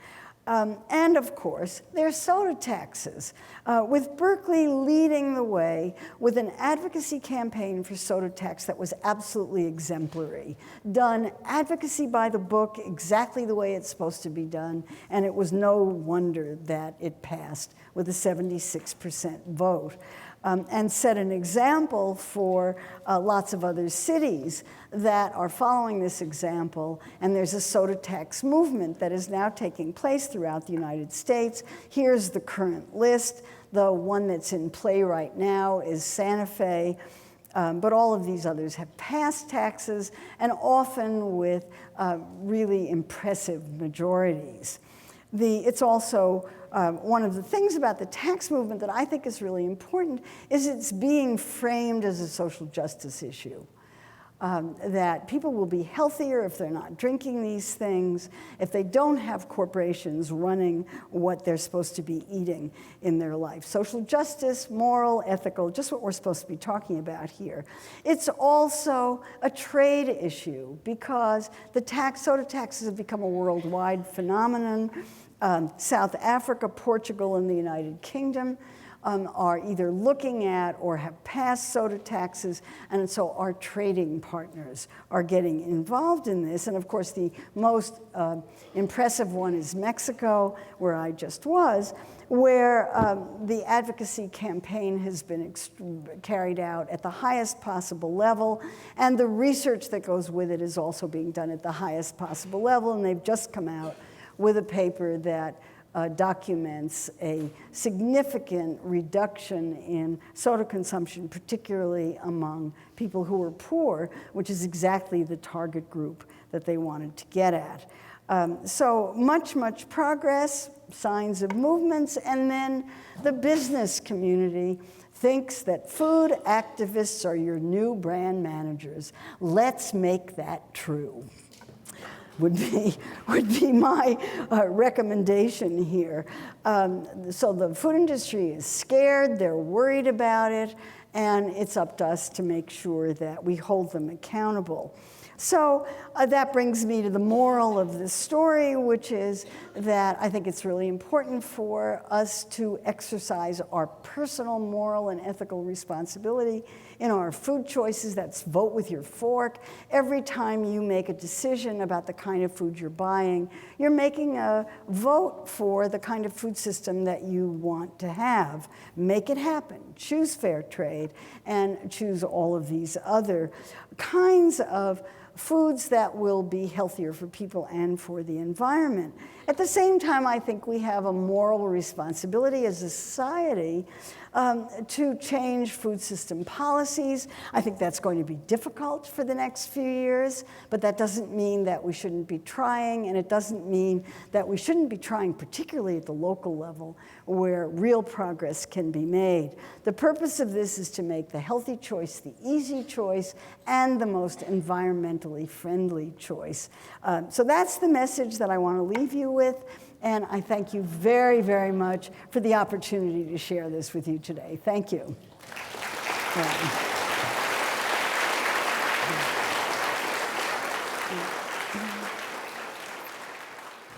And of course, there's soda taxes, with Berkeley leading the way with an advocacy campaign for soda tax that was absolutely exemplary, done advocacy by the book exactly the way it's supposed to be done, and it was no wonder that it passed with a 76% vote. And set an example for lots of other cities that are following this example. And there's a soda tax movement that is now taking place throughout the United States. Here's the current list. The one that's in play right now is Santa Fe. But all of these others have passed taxes, and often with really impressive majorities. It's also one of the things about the tax movement that I think is really important is it's being framed as a social justice issue. That people will be healthier if they're not drinking these things, if they don't have corporations running what they're supposed to be eating in their life. Social justice, moral, ethical, just what we're supposed to be talking about here. It's also a trade issue because the soda taxes have become a worldwide phenomenon. South Africa, Portugal, and the United Kingdom are either looking at or have passed soda taxes, and so our trading partners are getting involved in this. And of course, the most impressive one is Mexico, where I just was, where the advocacy campaign has been carried out at the highest possible level, and the research that goes with it is also being done at the highest possible level, and they've just come out with a paper that documents a significant reduction in soda consumption, particularly among people who are poor, which is exactly the target group that they wanted to get at. So much progress, signs of movements, and then the business community thinks that food activists are your new brand managers. Let's make that true. Would be my recommendation here. So the food industry is scared, they're worried about it, and it's up to us to make sure that we hold them accountable. So that brings me to the moral of the story, which is that I think it's really important for us to exercise our personal moral and ethical responsibility in our food choices. That's vote with your fork. Every time you make a decision about the kind of food you're buying, you're making a vote for the kind of food system that you want to have. Make it happen. Choose fair trade and choose all of these other kinds of foods that will be healthier for people and for the environment. At the same time, I think we have a moral responsibility as a society to change food system policies. I think that's going to be difficult for the next few years, but that doesn't mean that we shouldn't be trying, and it doesn't mean that we shouldn't be trying, particularly at the local level, where real progress can be made. The purpose of this is to make the healthy choice the easy choice and the most environmentally friendly choice. So that's the message that I want to leave you with. And I thank you very much for the opportunity to share this with you today. Thank you. I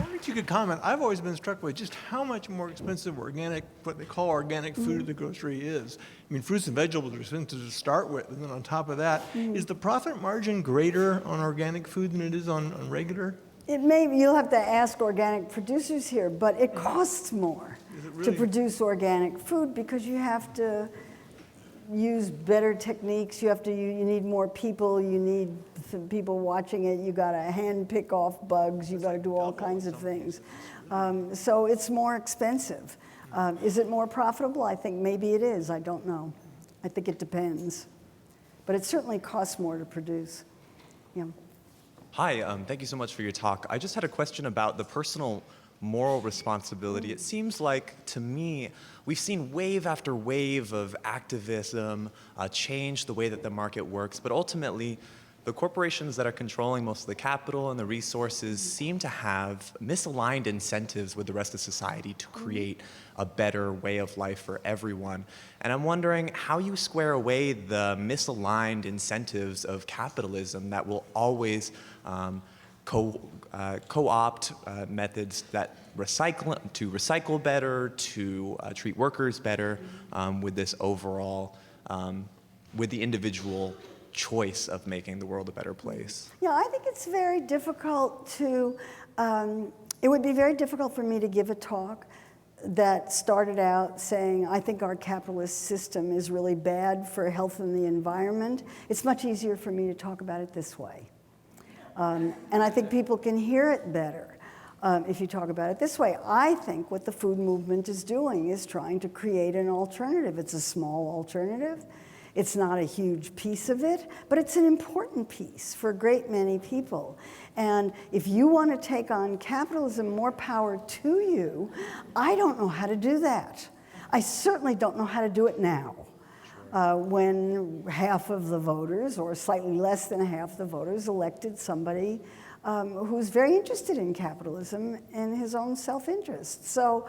wonder if you could comment. I've always been struck by just how much more expensive organic, what they call organic food at the grocery is. I mean, fruits and vegetables are expensive to start with, and then on top of that, is the profit margin greater on organic food than it is on regular? It may, you'll have to ask organic producers here, but it costs more to produce organic food because you have to use better techniques. You need more people. You need some people watching it. You got to hand pick off bugs. You got to do all kinds of things. So it's more expensive. Is it more profitable? I think maybe it is. I don't know. I think it depends. But it certainly costs more to produce. Yeah. Hi, thank you so much for your talk. I just had a question about the personal moral responsibility. It seems like, to me, we've seen wave after wave of activism change the way that the market works, but ultimately, the corporations that are controlling most of the capital and the resources seem to have misaligned incentives with the rest of society to create a better way of life for everyone. And I'm wondering how you square away the misaligned incentives of capitalism that will always co-opt methods that recycle better, to treat workers better, with this overall, with the individual choice of making the world a better place. Yeah, I think it's very difficult to, it would be very difficult for me to give a talk that started out saying, I think our capitalist system is really bad for health and the environment. It's much easier for me to talk about it this way. And I think people can hear it better if you talk about it this way. I think what the food movement is doing is trying to create an alternative. It's a small alternative. It's not a huge piece of it, but it's an important piece for a great many people. And if you want to take on capitalism, more power to you. I don't know how to do that. I certainly don't know how to do it now. When half of the voters, or slightly less than half the voters, elected somebody who's very interested in capitalism in his own self-interest. So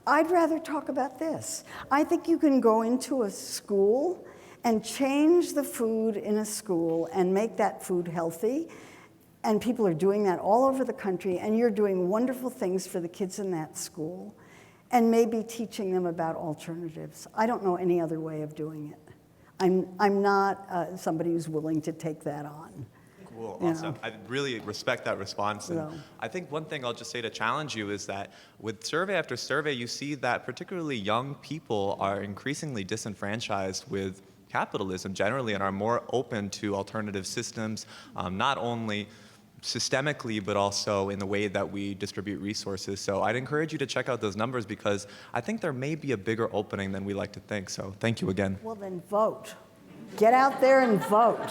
I'd rather talk about this. I think you can go into a school and change the food in a school and make that food healthy. And people are doing that all over the country, and you're doing wonderful things for the kids in that school, and maybe teaching them about alternatives. I don't know any other way of doing it. I'm not somebody who's willing to take that on. Cool, awesome. I really respect that response. And Yeah. I think one thing I'll just say to challenge you is that with survey after survey, you see that particularly young people are increasingly disenfranchised with capitalism generally and are more open to alternative systems, not only systemically, but also in the way that we distribute resources. So I'd encourage you to check out those numbers because I think there may be a bigger opening than we like to think. So thank you again. Well, then vote. Get out there and vote.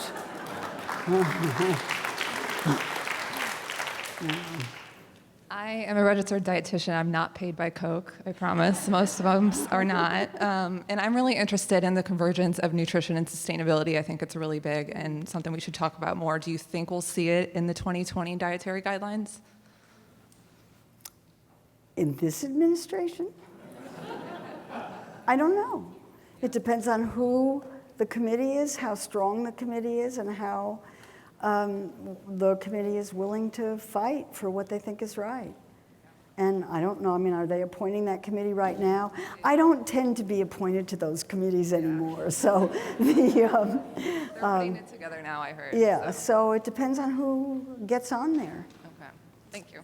I am a registered dietitian. I'm not paid by Coke, I promise. Most of them are not. And I'm really interested in the convergence of nutrition and sustainability. I think it's really big and something we should talk about more. Do you think we'll see it in the 2020 dietary guidelines? In this administration? I don't know. It depends on who the committee is, how strong the committee is, and how the committee is willing to fight for what they think is right. And I don't know, I mean, are they appointing that committee right now? I don't tend to be appointed to those committees anymore, so They're putting it together now, I heard. yeah, so it depends on who gets on there. Okay, thank you.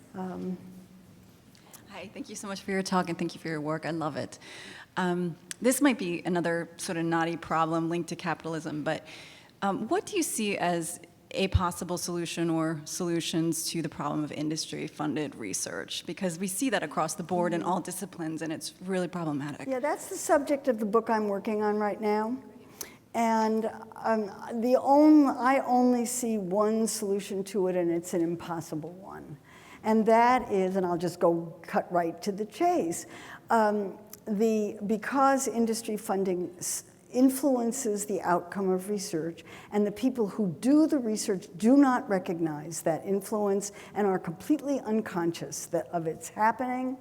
Hi, thank you so much for your talk and thank you for your work. I love it. This might be another sort of knotty problem linked to capitalism, but what do you see as a possible solution or solutions to the problem of industry-funded research? Because we see that across the board in all disciplines, and it's really problematic. Yeah, that's the subject of the book I'm working on right now. And I only see one solution to it, and it's an impossible one. And that is, and I'll just cut right to the chase, because industry funding influences the outcome of research, and the people who do the research do not recognize that influence and are completely unconscious of its happening.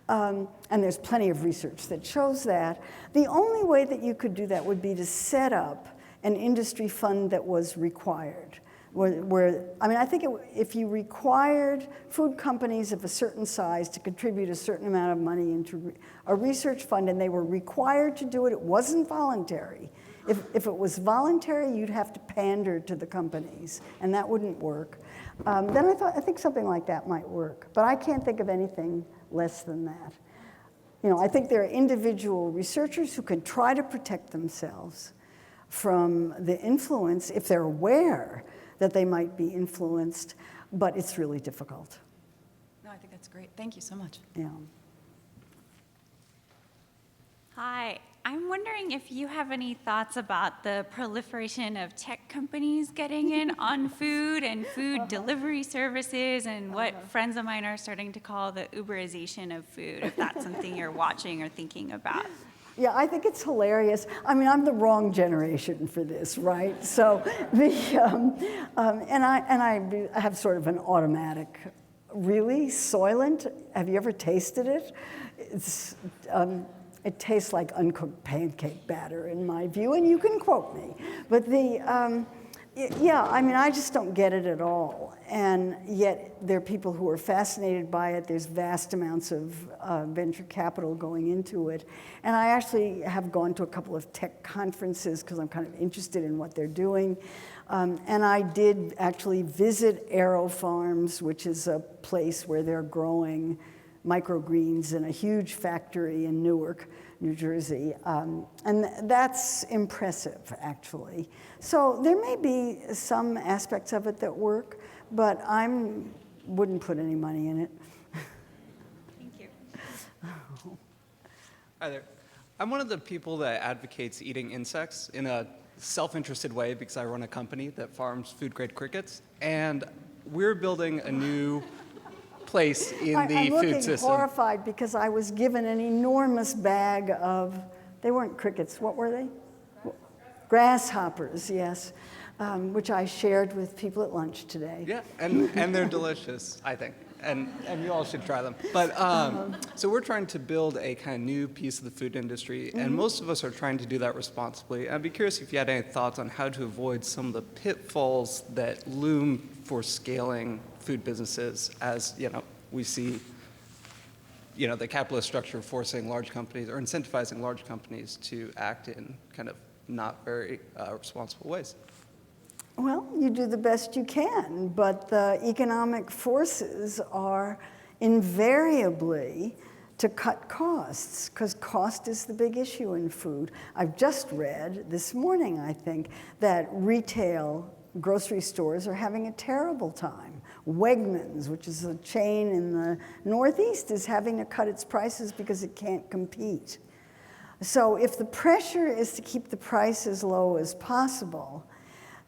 And there's plenty of research that shows that. The only way that you could do that would be to set up an industry fund that was required. I think if you required food companies of a certain size to contribute a certain amount of money into a research fund, and they were required to do it, it wasn't voluntary. If it was voluntary, you'd have to pander to the companies, and that wouldn't work. Then I think something like that might work, but I can't think of anything less than that. You know, I think there are individual researchers who can try to protect themselves from the influence if they're aware that they might be influenced, but it's really difficult. No, I think that's great. Thank you so much. Yeah. Hi, I'm wondering if you have any thoughts about the proliferation of tech companies getting in on food and food delivery services and what friends of mine are starting to call the Uberization of food, if that's something you're watching or thinking about. Yeah, I think it's hilarious. I mean, I'm the wrong generation for this, right? So I have sort of an automatic, really, Soylent? Have you ever tasted it? It tastes like uncooked pancake batter in my view, and you can quote me. But I just don't get it at all. And yet there are people who are fascinated by it. There's vast amounts of venture capital going into it. And I actually have gone to a couple of tech conferences because I'm kind of interested in what they're doing. And I did actually visit Aero Farms, which is a place where they're growing microgreens in a huge factory in Newark, New Jersey. And that's impressive, actually. So there may be some aspects of it that work, but I wouldn't put any money in it. Thank you. Hi there. I'm one of the people that advocates eating insects in a self-interested way because I run a company that farms food-grade crickets, and we're building a new place in the I'm food looking system. horrified because I was given an enormous bag of, they weren't crickets, what were they? Grasshoppers, yes, which I shared with people at lunch today. Yeah, and they're delicious, I think, and you all should try them. But so we're trying to build a kind of new piece of the food industry, and most of us are trying to do that responsibly. I'd be curious if you had any thoughts on how to avoid some of the pitfalls that loom for scaling food businesses, as we see the capitalist structure forcing large companies or incentivizing large companies to act in kind of not very responsible ways. Well, you do the best you can, but the economic forces are invariably to cut costs, because cost is the big issue in food. I've just read this morning, I think, that retail grocery stores are having a terrible time. Wegmans, which is a chain in the Northeast, is having to cut its prices because it can't compete. So if the pressure is to keep the price as low as possible,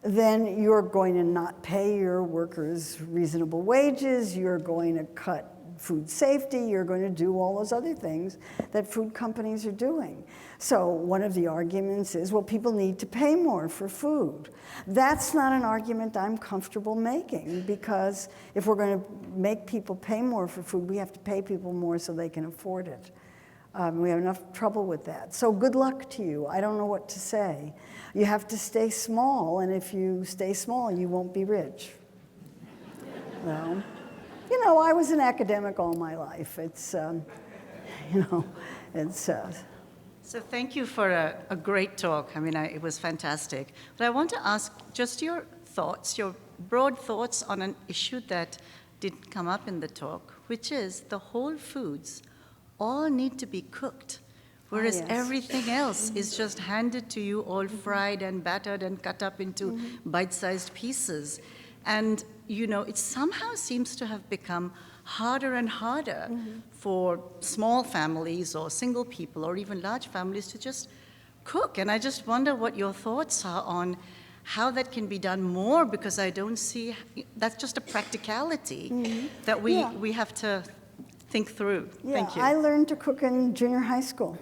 then you're going to not pay your workers reasonable wages, you're going to cut food safety, you're going to do all those other things that food companies are doing. So one of the arguments is, well, people need to pay more for food. That's not an argument I'm comfortable making, because if we're going to make people pay more for food, we have to pay people more so they can afford it. We have enough trouble with that. So good luck to you. I don't know what to say. You have to stay small, and if you stay small, you won't be rich. Well, you know, I was an academic all my life. It's, you know, it's... So thank you for a great talk. I mean, it was fantastic. But I want to ask just your thoughts, your broad thoughts on an issue that didn't come up in the talk, which is the whole foods all need to be cooked, whereas everything else is just handed to you all fried and battered and cut up into bite-sized pieces. And, you know, it somehow seems to have become harder and harder for small families or single people or even large families to just cook. And I just wonder what your thoughts are on how that can be done more, because I don't see, that's just a practicality that we have to think through. Thank you. I learned to cook in junior high school.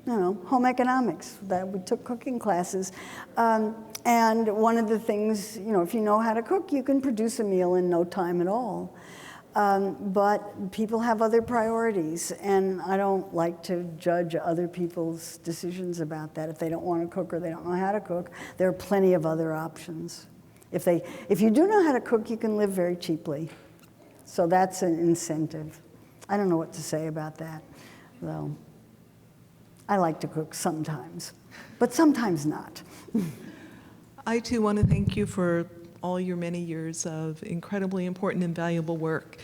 You know, home economics, that we took cooking classes. And one of the things, you know, if you know how to cook, you can produce a meal in no time at all. But people have other priorities, and I don't like to judge other people's decisions about that. If they don't want to cook or they don't know how to cook, there are plenty of other options. If you do know how to cook, you can live very cheaply. So that's an incentive. I don't know what to say about that, though. I like to cook sometimes, but sometimes not. I too want to thank you for all your many years of incredibly important and valuable work.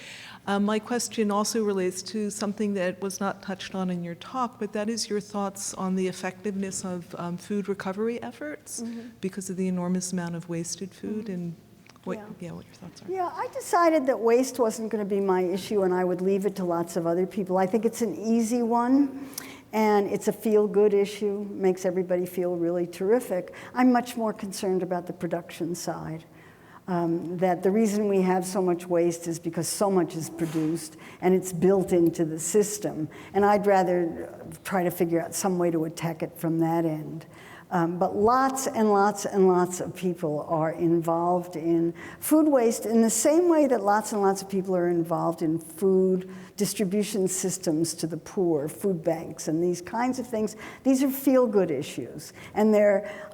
My question also relates to something that was not touched on in your talk, but that is your thoughts on the effectiveness of food recovery efforts because of the enormous amount of wasted food and what your thoughts are. Yeah, I decided that waste wasn't going to be my issue and I would leave it to lots of other people. I think it's an easy one. And it's a feel-good issue, makes everybody feel really terrific. I'm much more concerned about the production side. That the reason we have so much waste is because so much is produced and it's built into the system. And I'd rather try to figure out some way to attack it from that end. But lots and lots and lots of people are involved in food waste in the same way that lots and lots of people are involved in food distribution systems to the poor, food banks, and these kinds of things. These are feel-good issues, and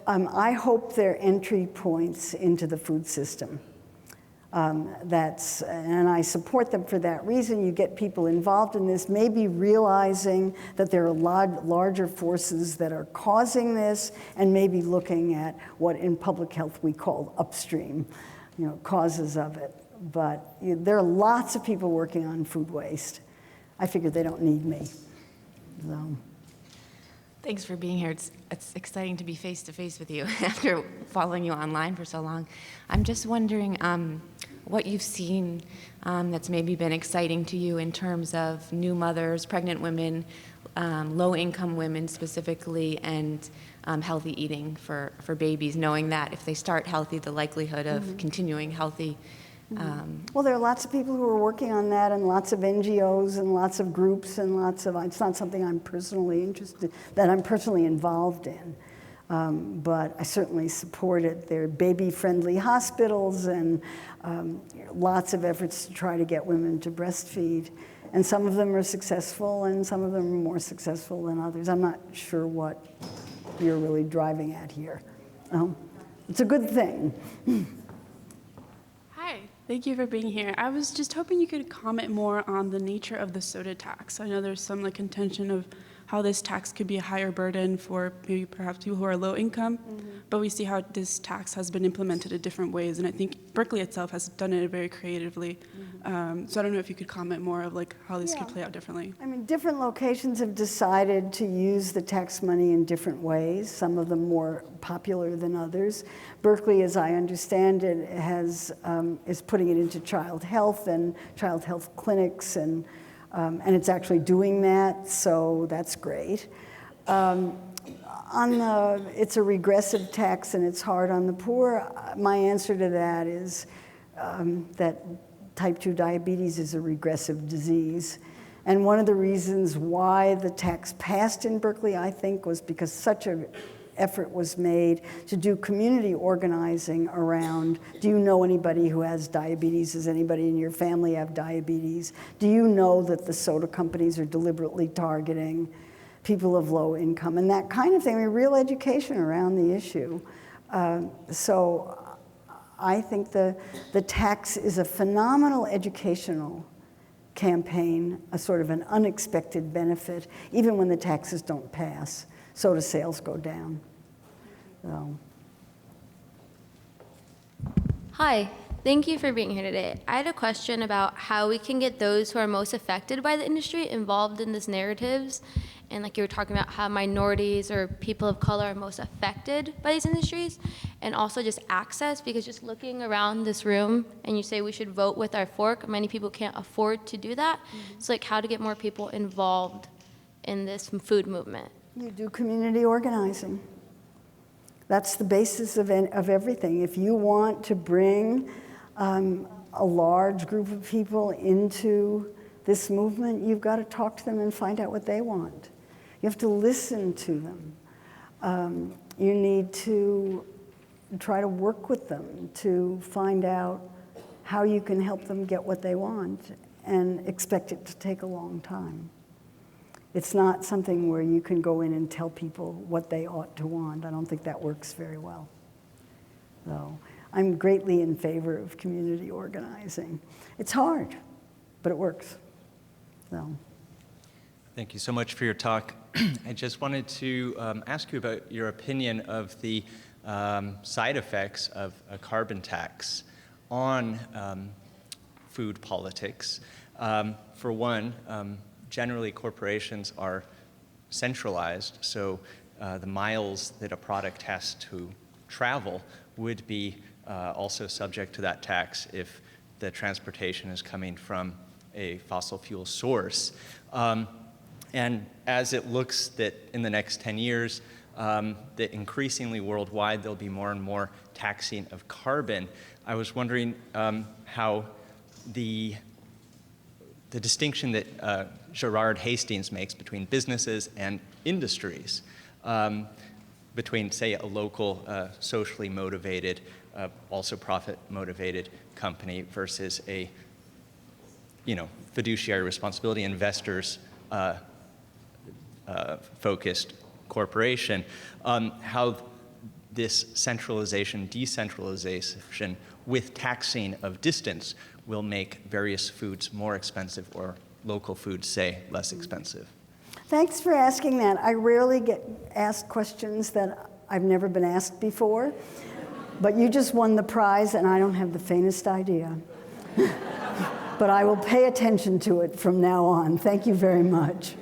I hope they're entry points into the food system. And I support them for that reason. You get people involved in this, maybe realizing that there are larger forces that are causing this, and maybe looking at what in public health we call upstream, you know, causes of it. But there are lots of people working on food waste. I figured they don't need me. So. Thanks for being here. It's exciting to be face-to-face with you after following you online for so long. I'm just wondering what you've seen that's maybe been exciting to you in terms of new mothers, pregnant women, low-income women specifically, and healthy eating for babies, knowing that if they start healthy, the likelihood of continuing healthy. Well, there are lots of people who are working on that, and lots of NGOs and lots of groups and lots of, it's not something I'm personally involved in, but I certainly support it. There are baby-friendly hospitals and lots of efforts to try to get women to breastfeed. And some of them are successful, and some of them are more successful than others. I'm not sure what you're really driving at here. It's a good thing. Hi, thank you for being here. I was just hoping you could comment more on the nature of the soda tax. I know there's some contention of how this tax could be a higher burden for maybe perhaps people who are low income, but we see how this tax has been implemented in different ways, and I think Berkeley itself has done it very creatively. So I don't know if you could comment more of like how this could play out differently. I mean, different locations have decided to use the tax money in different ways, some of them more popular than others. Berkeley, as I understand it, is putting it into child health and child health clinics, and it's actually doing that, so that's great. It's a regressive tax and it's hard on the poor. My answer to that is that type 2 diabetes is a regressive disease. And one of the reasons why the tax passed in Berkeley, I think, was because such an effort was made to do community organizing around, do you know anybody who has diabetes? Does anybody in your family have diabetes? Do you know that the soda companies are deliberately targeting people of low income? And that kind of thing, I mean, real education around the issue. So I think the tax is a phenomenal educational campaign, a sort of an unexpected benefit. Even when the taxes don't pass, soda sales go down. So. Hi, thank you for being here today. I had a question about how we can get those who are most affected by the industry involved in these narratives. And like you were talking about how minorities or people of color are most affected by these industries, and also just access, because just looking around this room and you say we should vote with our fork, many people can't afford to do that. So like how to get more people involved in this food movement. You do community organizing. That's the basis of everything. If you want to bring a large group of people into this movement, you've got to talk to them and find out what they want. You have to listen to them. You need to try to work with them to find out how you can help them get what they want, and expect it to take a long time. It's not something where you can go in and tell people what they ought to want. I don't think that works very well. So I'm greatly in favor of community organizing. It's hard, but it works. So. Thank you so much for your talk. I just wanted to ask you about your opinion of the side effects of a carbon tax on food politics. For one, generally corporations are centralized, so the miles that a product has to travel would be also subject to that tax if the transportation is coming from a fossil fuel source. And as it looks that in the next 10 years, that increasingly worldwide there'll be more and more taxing of carbon, I was wondering how the distinction that Gerard Hastings makes between businesses and industries, between, say, a local socially motivated, also profit-motivated company versus a, fiduciary responsibility investors focused corporation, how this centralization, decentralization with taxing of distance will make various foods more expensive or local foods, say, less expensive. Thanks for asking that. I rarely get asked questions that I've never been asked before, but you just won the prize and I don't have the faintest idea. But I will pay attention to it from now on. Thank you very much.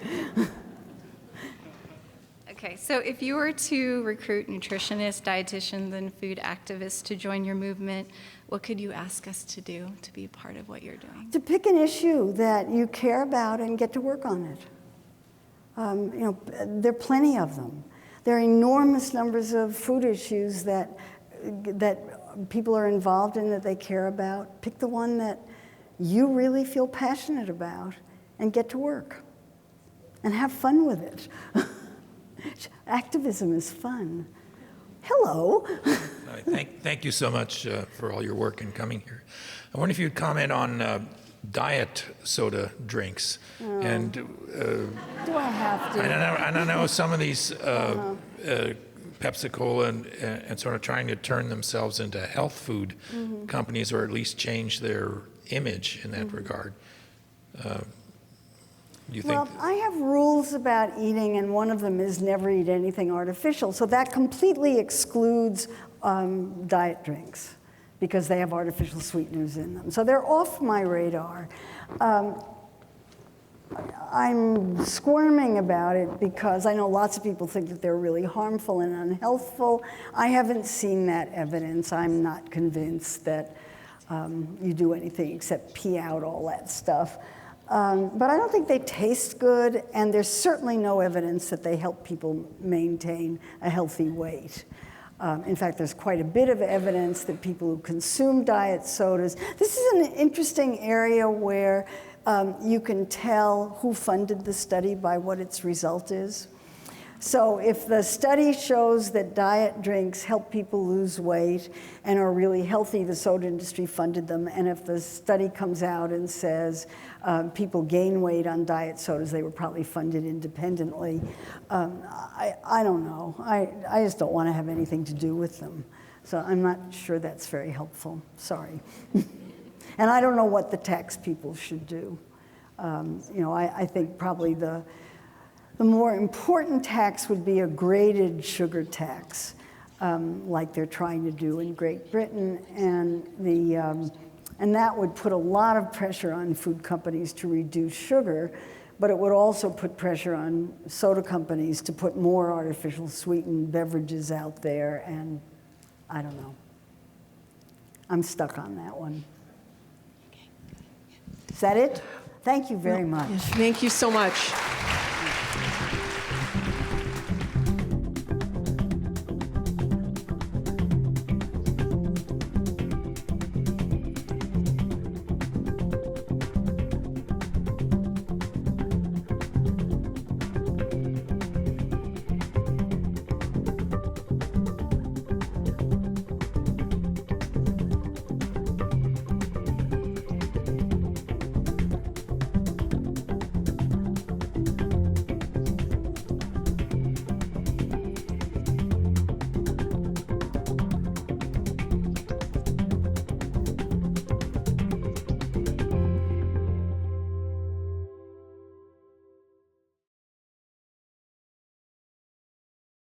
Okay, so if you were to recruit nutritionists, dietitians, and food activists to join your movement, what could you ask us to do to be part of what you're doing? To pick an issue that you care about and get to work on it. There are plenty of them. There are enormous numbers of food issues that people are involved in that they care about. Pick the one that you really feel passionate about and get to work and have fun with it. Activism is fun. Hello. Thank you so much for all your work in coming here. I wonder if you'd comment on diet soda drinks. And do I have to? I don't know some of these Pepsi-Cola and sort of trying to turn themselves into health food companies, or at least change their image in that regard. you think? Well, I have rules about eating, and one of them is never eat anything artificial. So that completely excludes diet drinks because they have artificial sweeteners in them. So they're off my radar. I'm squirming about it because I know lots of people think that they're really harmful and unhealthful. I haven't seen that evidence. I'm not convinced that you do anything except pee out all that stuff. But I don't think they taste good, and there's certainly no evidence that they help people maintain a healthy weight. In fact, there's quite a bit of evidence that people who consume diet sodas, this is an interesting area where you can tell who funded the study by what its result is. So if the study shows that diet drinks help people lose weight and are really healthy, the soda industry funded them. And if the study comes out and says people gain weight on diet sodas, they were probably funded independently. I don't know. I just don't want to have anything to do with them. So I'm not sure that's very helpful. Sorry. And I don't know what the tax people should do. I think probably the more important tax would be a graded sugar tax, like they're trying to do in Great Britain, and that would put a lot of pressure on food companies to reduce sugar, but it would also put pressure on soda companies to put more artificial sweetened beverages out there, and I don't know. I'm stuck on that one. Is that it? Thank you very much. Thank you so much.